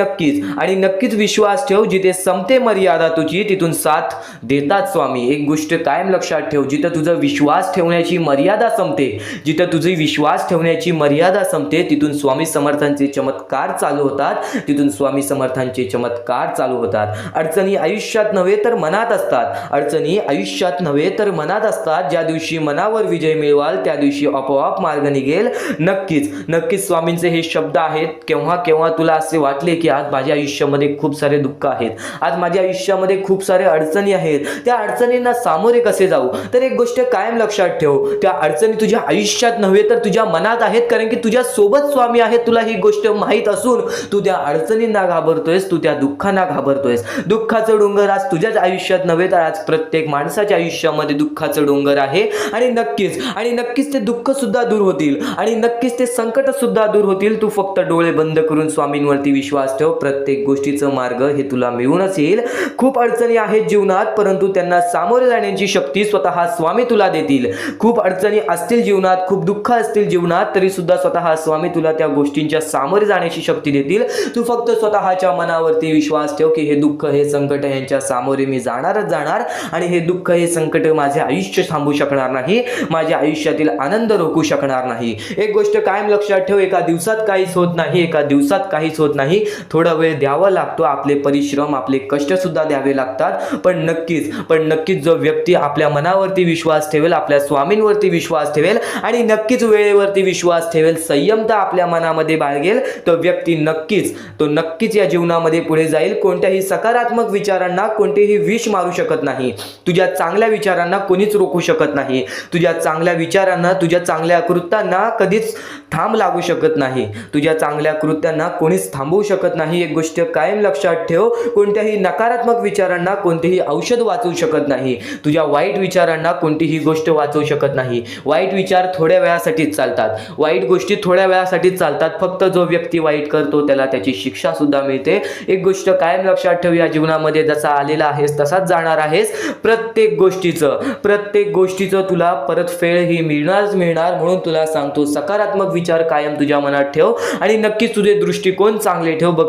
नक्कीच विश्वास ठेव. जिथे संपते मर्यादा तुझी तिथून साथ देतात स्वामी. एक गोष्ट कायम लक्षात ठेव, जिथं तुझा विश्वास ठेवण्याची मर्यादा संपते, जिथं तुझी विश्वास ठेवण्याची मर्यादा संपते, तिथून स्वामी समर्थांचे चमत्कार चालू होतात. तिथून स्वामी समर्थांचे चमत्कार चालू होतात. अडचणी आयुष्यात नव्हे तर मनात असतात. अडचणी आयुष्यात नव्हे तर मनात असतात. ज्या दिवशी मनावर विजय मिळवाल त्या दिवशी आपोआप मार्ग निघेल. नक्कीच स्वामींचे हे शब्द आहेत. केव्हा तुला असे वाटले की आज माझ्या आयुष्यामध्ये खूप सारे दुःख आहेत, आज माझ्या आयुष्यामध्ये खूप सारे अडचणी आहेत, त्या अडचणींना सामोरे कसे जाऊ, तर एक गोष्ट कायम लक्षात ठेव, त्या अडचणी तुझ्या आयुष्यात नव्हे तर तुझ्या मनात आहेत. कारण की तुझ्या सोबत स्वामी आहेत. तुला ही गोष्ट माहीत असून तू त्या अडचणींना घाबरतोयस, तू त्या दुःखांना घाबरतोयस. दुःखाचं डोंगर आज तुझ्याच आयुष्यात नव्हे तर आज प्रत्येक माणसाच्या आयुष्यामध्ये दुःखाचं डोंगर आहे. आणि नक्कीच ते दुःख सुद्धा दूर होतील आणि नक्कीच ते संकट सुद्धा दूर होतील. तू फक्त डोळे बंद करून स्वामींवरती विश्वास ठेव. प्रत्येक गोष्टीचं मार्ग हे तुला मिळूनच येईल. खूप अडचणी आहेत जीवनात, परंतु त्यांना सामोरे जाण्याची शक्ती स्वतः स्वामी तुला देतील. खूप अडचणी असतील जीवनात, खूप दुःख असतील जीवनात, तरी सुद्धा स्वतः स्वामी तुला त्या गोष्टींच्या सामोरे जाण्याची शक्ती देतील. तू फक्त स्वतःच्या मनावरती विश्वास ठेव की हे दुःख, हे संकट यांच्या सामोरे मी जाणारच जाणार आणि हे दुःख, हे संकट माझे आयुष्य थांबू शकणार नाही, माझ्या आयुष्यातील आनंद रोखू शकणार नाही. एक गोष्ट कायम लक्षात ठेव, एका दिवसात काहीच होत नाही. थोडा वेळ द्यावा लागतो, आपले परिश्रम, आपले कष्ट सुद्धा द्यावे लागतात. पण नक्कीच जो व्यक्ती आपल्या मनावरती विश्वास ठेवेल, आपल्या स्वामींवरती विश्वास ठेवेल आणि नक्कीच वेळेवरती विश्वास ठेवेल, संयमता आपल्या मनामध्ये बाळगेल, तो व्यक्ती नक्कीच या जीवनामध्ये पुढे जाईल. कोणत्याही सकारात्मक विचारांना कोणतेही विष मारू शकत नाही. तुझ्या चांगल्या विचारांना कोणीच रोखू शकत नाही. तुझ्या चांगल्या विचारांना, तुझ्या चांगल्या कृत्यांना कधीच थांब लागू शकत नाही. तुझ्या चांगल्या कृत्यांना कोणीच थांबवू शकत नाही. एक गोष्ट कायम लक्षात ठेव, कोणत्याही नकारात्मक विचारांना कोणतेही औषध वाचवू शकत नाही. तुझ्या वाईट विचारांना कोणतीही गोष्ट वाचवू शकत नाही. वाईट विचार थोड्या वेळासाठीच चालतात, वाईट गोष्टी थोड्या वेळासाठीच चालतात. फक्त जो व्यक्ती वाईट करतो त्याला त्याची शिक्षा सुद्धा मिळते. एक गोष्ट कायम लक्षात ठेव, या जीवनामध्ये जसा आलेला आहेस तसाच जाणार आहेस. प्रत्येक गोष्टीचं तुला परतफेड ही मिळणार. म्हणून तुला सांगतो, सकारात्मक विचार कायम तुझ्या मनात ठेव आणि नक्कीच तुझे दृष्टिकोन चांगले ठेव. बघ,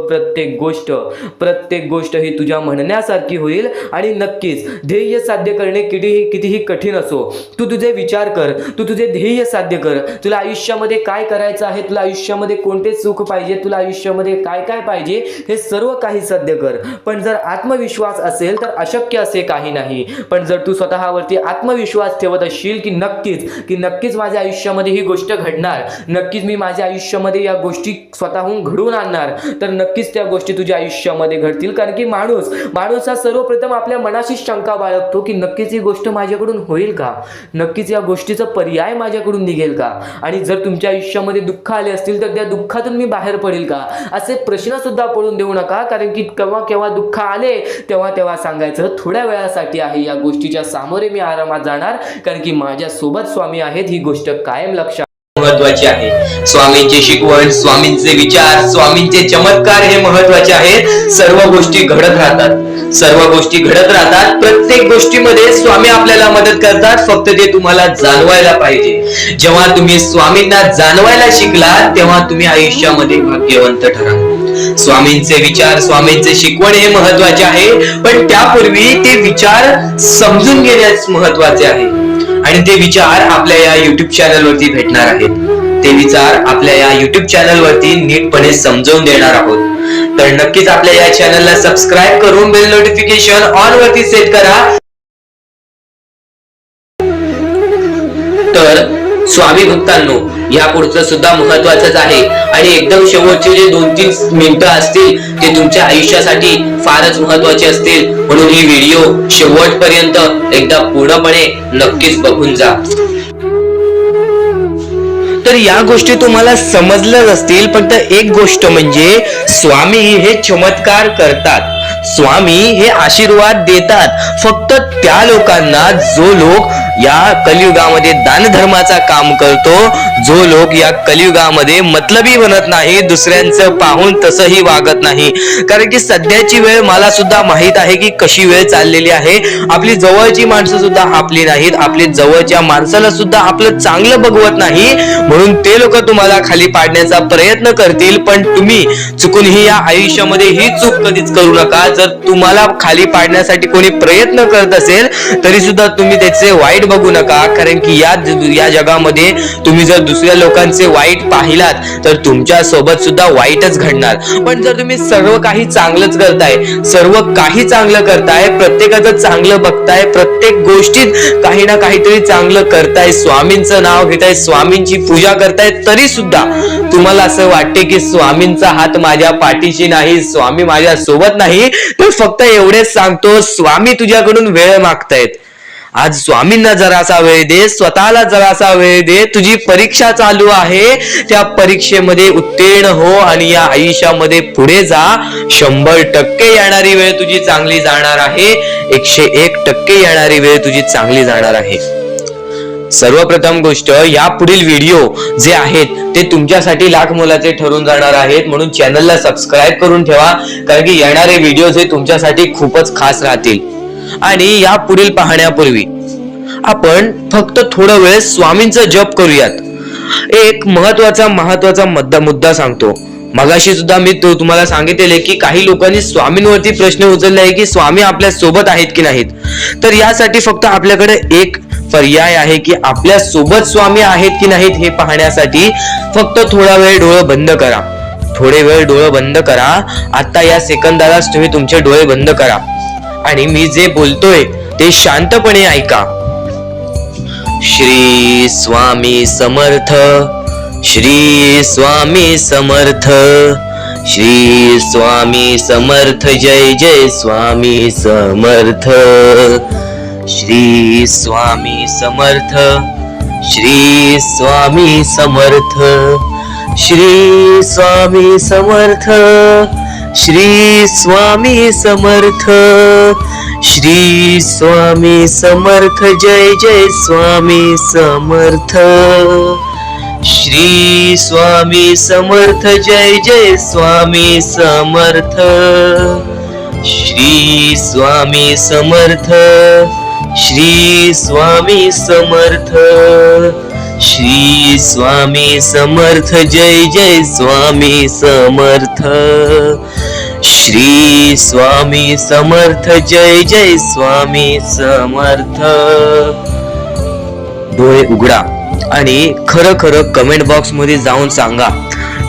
प्रत्येक गोष्ट ही तुझ्या म्हणण्यासारखी होईल. आणि नक्कीच ध्येय साध्य करणे कितीही कठीण असो, तू तुझे विचार कर, तू तुझे ध्येय साध्य कर. तुला आयुष्यामध्ये काय करायचं आहे, तुला आयुष्यामध्ये कोणते सुख पाहिजे, तुला आयुष्यामध्ये काय पाहिजे, हे सर्व काही साध्य कर. पण जर आत्मविश्वास असेल तर अशक्य असे काही नाही. पण जर तू स्वतःवरती आत्मविश्वास ठेवत असशील की नक्कीच माझ्या आयुष्यामध्ये ही गोष्ट घडणार, नक्कीच मी माझ्या आयुष्यामध्ये या गोष्टी स्वतःहून घडवून आणणार, तर नक्कीच त्या गोष्टी तुझ्या आयुष्यामध्ये घडतील. कारण की माणूस हा सर्वप्रथम आपल्या मनाशी शंका बाळगतो की नक्कीच ही गोष्ट माझ्याकडून होईल का, नक्कीच या गोष्टीचा पर्याय माझ्याकडून निघेल का, आणि जर तुमच्या आयुष्यामध्ये दुःख आले असतील तर त्या दुःखातून मी बाहेर पडेल का, असे प्रश्न सुद्धा पडून देऊ नका. कारण की केव्हा दुःख आले तेव्हा सांगायचं थोड्या वेळासाठी आहे, या गोष्टीच्या सामोरे मी आरामात जाणार, कारण की माझ्या सोबत स्वामी आहेत. ही गोष्ट कायम लक्षात महत्वाचे आहे. स्वामींची शिकवण, स्वामींचे विचार, स्वामींचे चमत्कार हे महत्वाचे आहेत. सर्व गोष्टी घडत राहतात. प्रत्येक गोष्टीमध्ये स्वामी आपल्याला मदत करतात. फक्त ते तुम्हाला जाणवायला पाहिजे. जेव्हा तुम्ही स्वामींना जाणवायला शिकला तेव्हा तुम्ही आयुष्यामध्ये भाग्यवंत ठराल. स्वामींचे विचार, स्वामींचे शिकवण हे महत्वाचे आहे, पण त्यापूर्वी ते विचार समजून घेण्यास महत्वाचे आहे. आणि ते विचार आपल्या या युट्यूब चॅनल वरती भेटणार आहेत. ते विचार आपल्या या युट्यूब चॅनल वरती नीटपणे समजावून देणार आहोत. तर नक्कीच आपल्या या चॅनलला सबस्क्राईब करून बेल नोटिफिकेशन ऑन वरती सेट करा. तर स्वामी भक्तांनो, या पुढचं सुद्धा महत्वाचंच आहे आणि एकदम शेवटचे जे 2-3 मिनिटं असतील ते तुमच्या आयुष्यासाठी फारच महत्वाचे असतील, म्हणून ही व्हिडिओ शेवटपर्यंत एकदा पूर्णपणे नक्कीच बघून जा. तर या गोष्टी तुम्हाला समजल्याच असतील, फक्त एक गोष्ट म्हणजे स्वामी हे चमत्कार करतात, स्वामी हे आशीर्वाद देतात फक्त त्या लोकांना जो लोक या कलियुगामध्ये दानधर्माचा काम करतो, जो लोक या कलियुगामध्ये मतलबी बनत नाही, दुसऱ्यांचं पाहून तसंही वागत नाही. कारण की सध्याची वेळ मला सुद्धा माहित आहे की कशी वेळ चाललेली आहे. आपली जवळची माणसं सुद्धा आपली नाहीत, आपली जवळच्या माणसाला सुद्धा आपलं चांगलं बघवत नाही, म्हणून ते लोक तुम्हाला खाली पाडण्याचा प्रयत्न करतील. पण तुम्ही चुकूनही या आयुष्यामध्ये ही चूक कधीच करू नका. जर तुम्हाला खाली पाडण्यासाठी कोणी प्रयत्न करत असेल तरी सुद्धा तुम्ही त्याचे वाईट बघू नका, कारण की या जगामध्ये तुम्ही जर दुसऱ्या लोकांचे वाईट पाहिलात तर तुमच्या सोबत सुद्धा वाईटच घडणार. पण जर तुम्ही सर्व काही चांगलंच करताय, सर्व काही चांगलं करताय, प्रत्येकाचं चांगलं बघताय, प्रत्येक गोष्टीत काही ना काहीतरी चांगलं करताय, स्वामींचं नाव घेताय, स्वामींची पूजा करताय, तरी सुद्धा तुम्हाला असं वाटते की स्वामींचा हात माझ्या पाठीशी नाही, स्वामी माझ्या सोबत नाही, तर फक्त एवढेच सांगतो, स्वामी तुझ्याकडून वेळ मागतायत. आज स्वामींना जरासा वेळ दे, स्वतःला जरासा वेळ दे. तुझी परीक्षा चालू आहे, त्या परीक्षेमध्ये उत्तीर्ण हो आणि या आयुष्यामध्ये पुढे जा. 100% येणारी वेळ तुझी चांगली जाणार आहे, 101% येणारी वेळ तुझी चांगली जाणार आहे. सर्वप्रथम गोष्ट, या पुढील व्हिडिओ जे आहेत ते तुमच्यासाठी लाख मोलाचे ठरून जाणार आहेत, म्हणून चॅनलला सबस्क्राईब करून ठेवा, कारण की येणारे व्हिडिओ जे तुमच्यासाठी खूपच खास राहतील. आणि या पुढील पाहण्यापूर्वी आपण फक्त थोडा वेळ स्वामींचा जप करूयात. एक महत्वाचा मुद्दा सांगतो. मगाशी सुद्धा मी तुम्हाला सांगितले की काही लोकांनी स्वामींवरती प्रश्न उचलले आहे की स्वामी आपल्या सोबत आहेत की नाहीत. तर यासाठी फक्त आपल्याकडे एक पर्याय आहे की आपल्या सोबत स्वामी आहेत की नाहीत हे पाहण्यासाठी फक्त थोडा वेळ डोळे बंद करा. थोडे वेळ डोळे बंद करा. आता या सेकंदालाच तुम्ही तुमचे डोळे बंद करा आणि मी जे बोलतोय ते शांतपणे ऐका. श्री स्वामी समर्थ, श्री स्वामी समर्थ, श्री स्वामी समर्थ, जय जय स्वामी समर्थ. श्री स्वामी समर्थ, श्री स्वामी समर्थ, श्री स्वामी समर्थ, श्री स्वामी समर्थ, श्री स्वामी समर्थ, जय जय स्वामी समर्थ. श्री स्वामी समर्थ, जय जय स्वामी समर्थ. श्री स्वामी समर्थ, श्री स्वामी समर्थ, श्री स्वामी समर्थ, जय जय स्वामी समर्थ. श्री स्वामी समर्थ, जय जय स्वामी समर्थ. डोळे उघडा आणि खरं खरं कमेंट बॉक्स मध्ये जाऊन सांगा,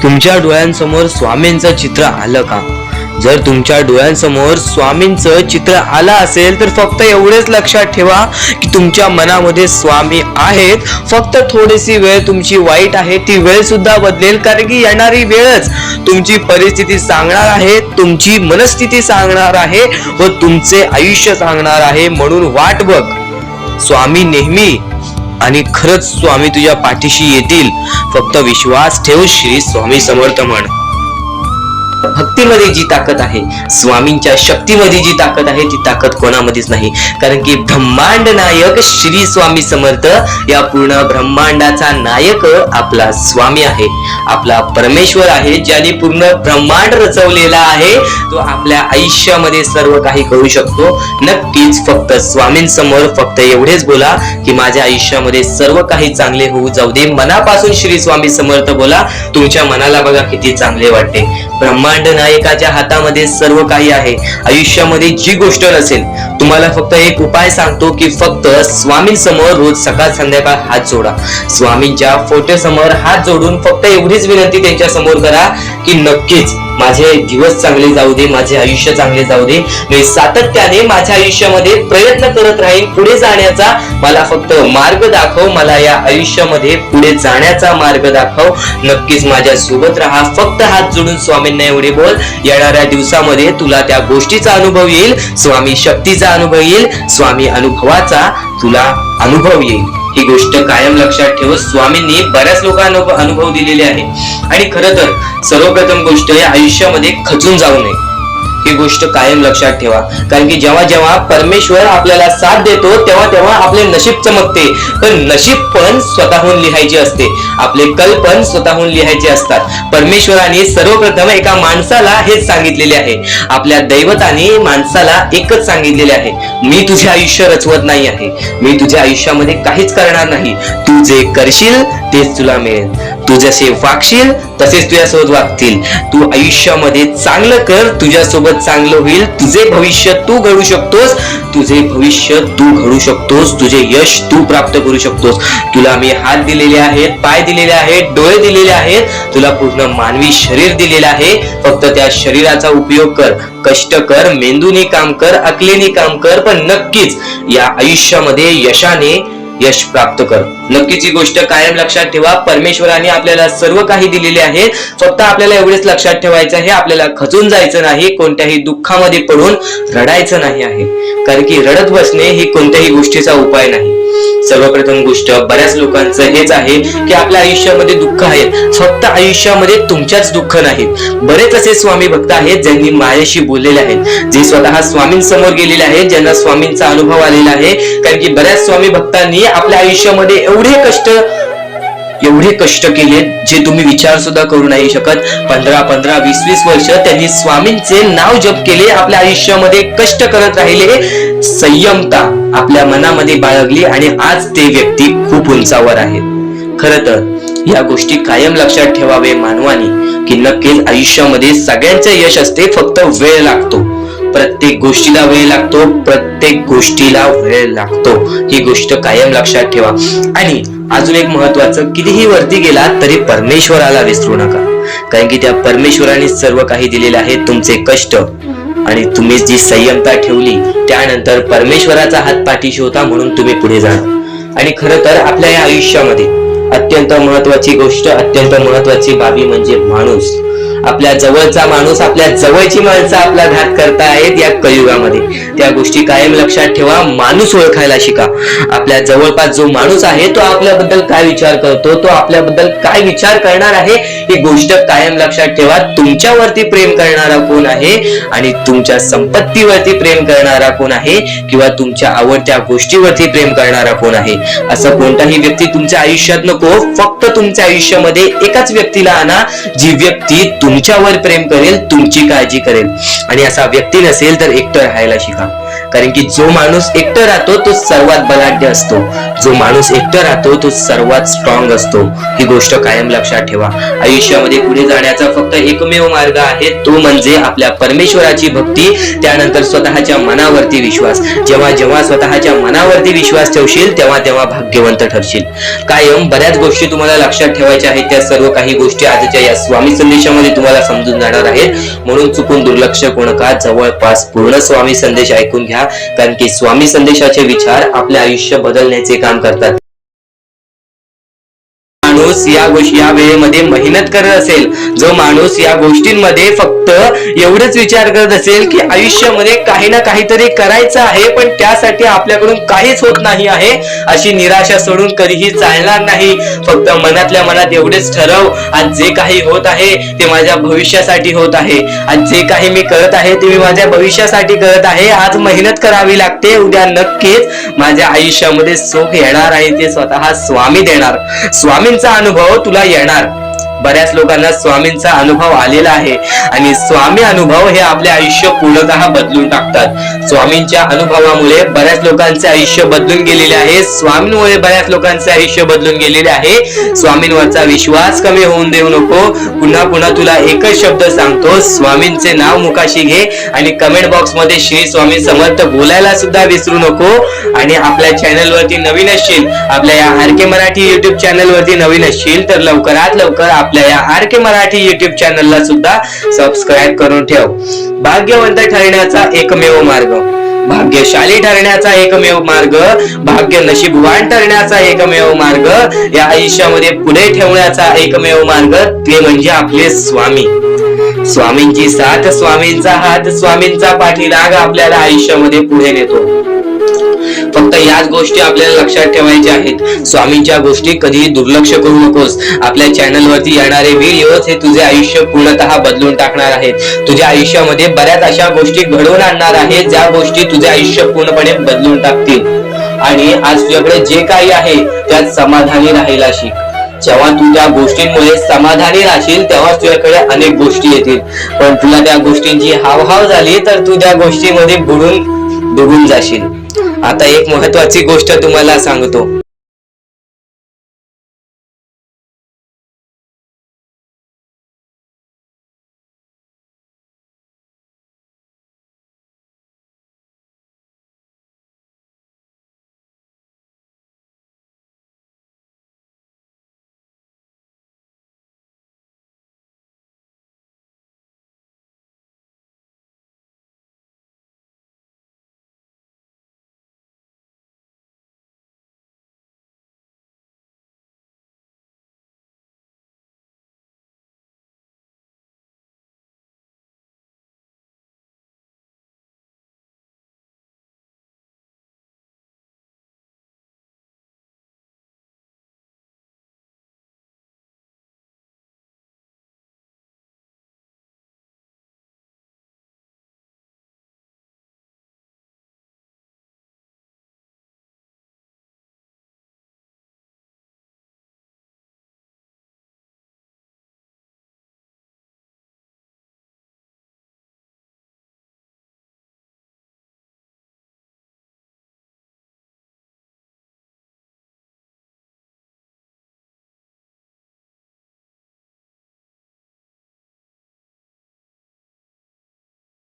तुमच्या डोळ्यांसमोर स्वामींचं चित्र आलं का? जर तुमच्या डोळ्यांसमोर स्वामींचं चित्र आलं असेल तर फक्त एवढेच लक्षात ठेवा की तुमच्या मनामध्ये स्वामी आहेत. फक्त थोडीशी वेळ तुमची वाईट आहे, ती वेळ सुद्धा बदलेल, कारण की येणारी वेळच तुमची परिस्थिती सांगणार आहे, तुमची मनस्थिती सांगणार आहे व तुमचे आयुष्य सांगणार आहे. म्हणून वाट बघ, स्वामी नेहमी आणि खरंच स्वामी तुझ्या पाठीशी येतील. फक्त विश्वास ठेव. श्री स्वामी समर्थ म्हण. भक्तीमध्ये जी ताकद आहे, स्वामींच्या शक्तीमध्ये जी ताकद आहे, ती ताकद कोणामध्येच नाही, कारण की ब्रह्मांड नायक श्री स्वामी समर्थ, या पूर्ण ब्रह्मांडाचा नायक आपला स्वामी आहे, आपला परमेश्वर आहे, ज्याने पूर्ण ब्रह्मांड रचवलेला आहे. तो आपल्या आयुष्यामध्ये सर्व काही करू शकतो. नक्कीच फक्त स्वामींसमोर फक्त एवढेच बोला की माझ्या आयुष्यामध्ये सर्व काही चांगले होऊ जाऊ दे. मनापासून श्री स्वामी समर्थ बोला. तुमच्या मनाला बघा किती चांगले वाटते. ब्रह्मांड ब्रह्मांड नायकाच्या हातामध्ये सर्व काही आहे. आयुष्यामध्ये जी गोष्ट नसेल, तुम्हाला फक्त एक उपाय सांगतो की फक्त स्वामींसमोर रोज सकाळ संध्याकाळ हात जोडा. स्वामींच्या फोटो समोर हात जोडून फक्त एवढीच विनंती त्यांच्या समोर करा की नक्कीच माझे दिवस चांगले जाऊ दे, माझे आयुष्य चांगले जाऊ दे. मी सातत्याने माझ्या आयुष्यामध्ये प्रयत्न करत राहीन पुढे जाण्याचा. मला फक्त मार्ग दाखव, मला या आयुष्यामध्ये पुढे जाण्याचा मार्ग दाखव. नक्कीच माझ्या सोबत राहा. फक्त हात जोडून स्वामींना एवढे बोल. येणाऱ्या दिवसामध्ये तुला त्या गोष्टीचा अनुभव येईल, स्वामी शक्तीचा अनुभव येईल, स्वामी अनुभवाचा तुला अनुभव येईल. ही गोष्ट कायम लक्षात ठेव. स्वामींनी बऱ्याच लोकांना अनुभव दिलेले आहे. आणि खरं तर सर्वप्रथम गोष्ट या आयुष्यामध्ये खचून जाऊ नये, ही गोष्ट कायम लक्षात ठेवा. कारण की जेव्हा जेव्हा परमेश्वर आपल्याला साथ देतो तेव्हा तेव्हा आपले नशीब चमकते. पण नशीब पण स्वतःहून लिहायचे असते, आपले कल पण स्वतःहून लिहायचे असतात. परमेश्वराने सर्वप्रथम एका माणसाला हेच सांगितलेले आहे. आपल्या दैवताने माणसाला एकच सांगितलेले आहे, मी तुझे आयुष्य रचवत नाही आहे, मी तुझ्या आयुष्यामध्ये काहीच करणार नाही. तू जे करशील तेच तुला मिळेल. तू जसे वागशील तसेच तुझ्यासोबत वागतील. तू आयुष्यामध्ये चांगलं कर, तुझ्यासोबत चांगलं होईल. तुझे भविष्य तू घडू शकतोस, तुझे भविष्य तू घडू शकतोस, तुझे यश तू प्राप्त करू शकतोस. तुला मी हात दिलेले आहेत, पाय दिलेले आहेत, डोळे दिलेले आहेत, तुला पूर्ण मानवी शरीर दिलेलं आहे. फक्त त्या शरीराचा उपयोग कर, कष्ट कर, मेंदूने काम कर, अकलेने काम कर, पण नक्कीच या आयुष्यामध्ये यशाने यश प्राप्त कर. नक्कीच ही गोष्ट कायम लक्षात ठेवा. परमेश्वराने आपल्याला सर्व काही दिलेले आहे. फक्त आपल्याला एवढेच लक्षात ठेवायचं आहे, आपल्याला खचून जायचं नाही, कोणत्याही दुःखामध्ये पडून रडायचं नाही आहे. कारण की रडत बसणे ही कोणत्याही गोष्टीचा उपाय नाही. सर्वप्रथम गोष्ट बऱ्याच लोकांचं हेच आहे की आपल्या आयुष्यामध्ये दुःख आहे. फक्त आयुष्यामध्ये तुमच्याच दुःख नाहीत. बरेच असे स्वामी भक्त आहेत ज्यांनी माझ्याशी बोललेले आहेत, जे स्वतः स्वामींसमोर गेलेले आहेत, ज्यांना स्वामींचा अनुभव आलेला आहे. कारण की बऱ्याच स्वामी भक्तांनी आपल्या आयुष्यामध्ये एवढे कष्ट केले जे तुम्ही विचार सुद्धा करू नाही शकत. 15 20 वर्ष त्यांनी स्वामींचे नाव जप केले, आपल्या आयुष्यामध्ये कष्ट करत राहिले, संयमता आपल्या मनामध्ये बाळगली आणि आज ते व्यक्ती खूप उंचावर आहेत. खरं तर या गोष्टी कायम लक्षात ठेवावे मानवानी की नक्कीच आयुष्यामध्ये सगळ्यांचे यश असते, फक्त वेळ लागतो. प्रत्येक गोष्टीला वेळ लागतो, प्रत्येक गोष्टीला वेळ लागतो. ही गोष्ट कायम लक्षात ठेवा. आणि अजून एक महत्वाचं, कितीही वरती गेला तरी परमेश्वराला विसरू नका. कारण की त्या परमेश्वराने सर्व काही दिलेले आहे. तुमचे कष्ट आणि तुम्ही जी संयमता ठेवली त्यानंतर परमेश्वराचा हात पाठीशी होता म्हणून तुम्ही पुढे जाणार. आणि खरं तर आपल्या या आयुष्यामध्ये अत्यंत महत्वाची गोष्ट, अत्यंत महत्वाची बाबी म्हणजे माणूस. आपल्या जवळचा माणूस, आपल्या जवळची माणसं आपला घात करतायत या कलियुगामध्ये. त्या गोष्टी कायम लक्षात ठेवा. माणूस ओळखायला शिका. आपल्या जवळपास जो माणूस आहे तो आपल्याबद्दल काय विचार करतो, तो आपल्याबद्दल काय विचार करणार आहे, ही गोष्ट कायम लक्षात ठेवा. तुमच्यावरती प्रेम करणारा कोण आहे आणि तुमच्या संपत्तीवरती प्रेम करणारा कोण आहे किंवा तुमच्या आवडत्या गोष्टीवरती प्रेम करणारा कोण आहे. असं कोणताही व्यक्ती तुमच्या आयुष्यात नको. फक्त तुमच्या आयुष्यामध्ये एकाच व्यक्तीला आणा, जी व्यक्ती तुमच्यावर प्रेम करेल, तुमची काळजी करेल. आणि असा व्यक्ती नसेल तर एकटं राहायला शिका. कारण की जो माणूस एकटं राहतो तो सर्वात बलाढ्य असतो, जो माणूस एकटं राहतो तो सर्वात स्ट्रॉंग असतो. ही गोष्ट कायम लक्षात ठेवा. आयुष्यामध्ये पुढे जाण्याचा फक्त एकमेव मार्ग आहे, तो म्हणजे आपल्या परमेश्वराची भक्ती, त्यानंतर स्वतःच्या मनावरती विश्वास. जेव्हा जेव्हा स्वतःच्या मनावरती विश्वास ठेवशील तेव्हा तेव्हा भाग्यवंत ठरशील. कायम बऱ्याच गोष्टी तुम्हाला लक्षात ठेवायच्या आहेत. त्या सर्व काही गोष्टी आजच्या या स्वामी संदेशामध्ये तुम्हाला समजून जाणार आहेत. म्हणून चुकून दुर्लक्ष करू नका. जवळपास पूर्ण स्वामी संदेश ऐकून घ्या. कारण की स्वामी संदेशाचे विचार आपले आयुष्य बदलण्याचे काम करतात. माणूस या वेळेमध्ये मेहनत करत असेल, जो माणूस या गोष्टींमध्ये फक्त एवढंच विचार करत असेल की आयुष्यामध्ये काही ना काहीतरी करायचं आहे पण त्यासाठी आपल्याकडून काहीच होत नाही आहे, अशी निराशा सोडून कधीही चालणार नाही. फक्त मनातल्या मनात एवढेच ठरव, आज जे काही होत आहे ते माझ्या भविष्यासाठी होत आहे. आज जे काही मी करत आहे ते मी माझ्या भविष्यासाठी करत आहे. आज मेहनत करावी लागते, उद्या नक्कीच माझ्या आयुष्यामध्ये सुख येणार आणि ते स्वतः स्वामी देणार. स्वामींचा अनुभव तुला येणार. बऱ्याच लोकांना स्वामींचा अनुभव आलेला आहे आणि स्वामी अनुभव हे आपले आयुष्य पूर्णतः बदलून टाकतात. स्वामींच्या अनुभवामुळे बऱ्याच लोकांचे आयुष्य बदलून गेलेले आहे. स्वामींमुळे बऱ्याच लोकांचे आयुष्य बदलून गेलेले आहे. स्वामींवरचा विश्वास कमी होऊन देऊ नको. पुन्हा पुन्हा तुला एकच शब्द सांगतो, स्वामींचे नाव मुखाशी घे आणि कमेंट बॉक्स मध्ये श्री स्वामी समर्थ बोलायला सुद्धा विसरू नको. आणि आपल्या चॅनल वरती नवीन असशील, आपल्या या आर.के. मराठी युट्यूब चॅनल वरती नवीन असशील तर लवकरात लवकर आपल्या या आर.के. मराठी युट्यूब चॅनलला सुद्धा सबस्क्राईब करून ठेव. भाग्यवंत ठरण्याचा एकमेव मार्ग, भाग्यशाली ठरण्याचा एकमेव मार्ग, भाग्य नशीबवान ठरण्याचा एकमेव मार्ग, या आयुष्यामध्ये पुढे ठेवण्याचा एकमेव मार्ग ते म्हणजे आपले स्वामी. स्वामींची साथ, स्वामींचा हात, स्वामींचा पाठीराग आपल्याला आयुष्यामध्ये पुढे नेतो. फक्त याच गोष्टी आपल्याला लक्षात ठेवायच्या आहेत. स्वामींच्या गोष्टी कधीही दुर्लक्ष करू नकोस. आपल्या चॅनल वरती येणारे व्हिडिओज हे तुझे आयुष्य पूर्णतः बदलून टाकणार आहेत. तुझ्या आयुष्यामध्ये बऱ्याच अशा गोष्टी घडवून आणणार आहेत ज्या गोष्टी तुझे आयुष्य पूर्णपणे बदलून टाकतील. आणि आज तुझ्याकडे जे काही आहे त्यात समाधानी राहायला शिक. जेव्हा तू त्या गोष्टींमुळे समाधानी राहशील तेव्हा तुझ्याकडे अनेक गोष्टी येतील. पण तुला त्या गोष्टींची हावभाव झाली तर तू त्या गोष्टीमध्ये बुडून जाशील. आता एक महत्वाची गोष्ट तुम्हाला सांगतो.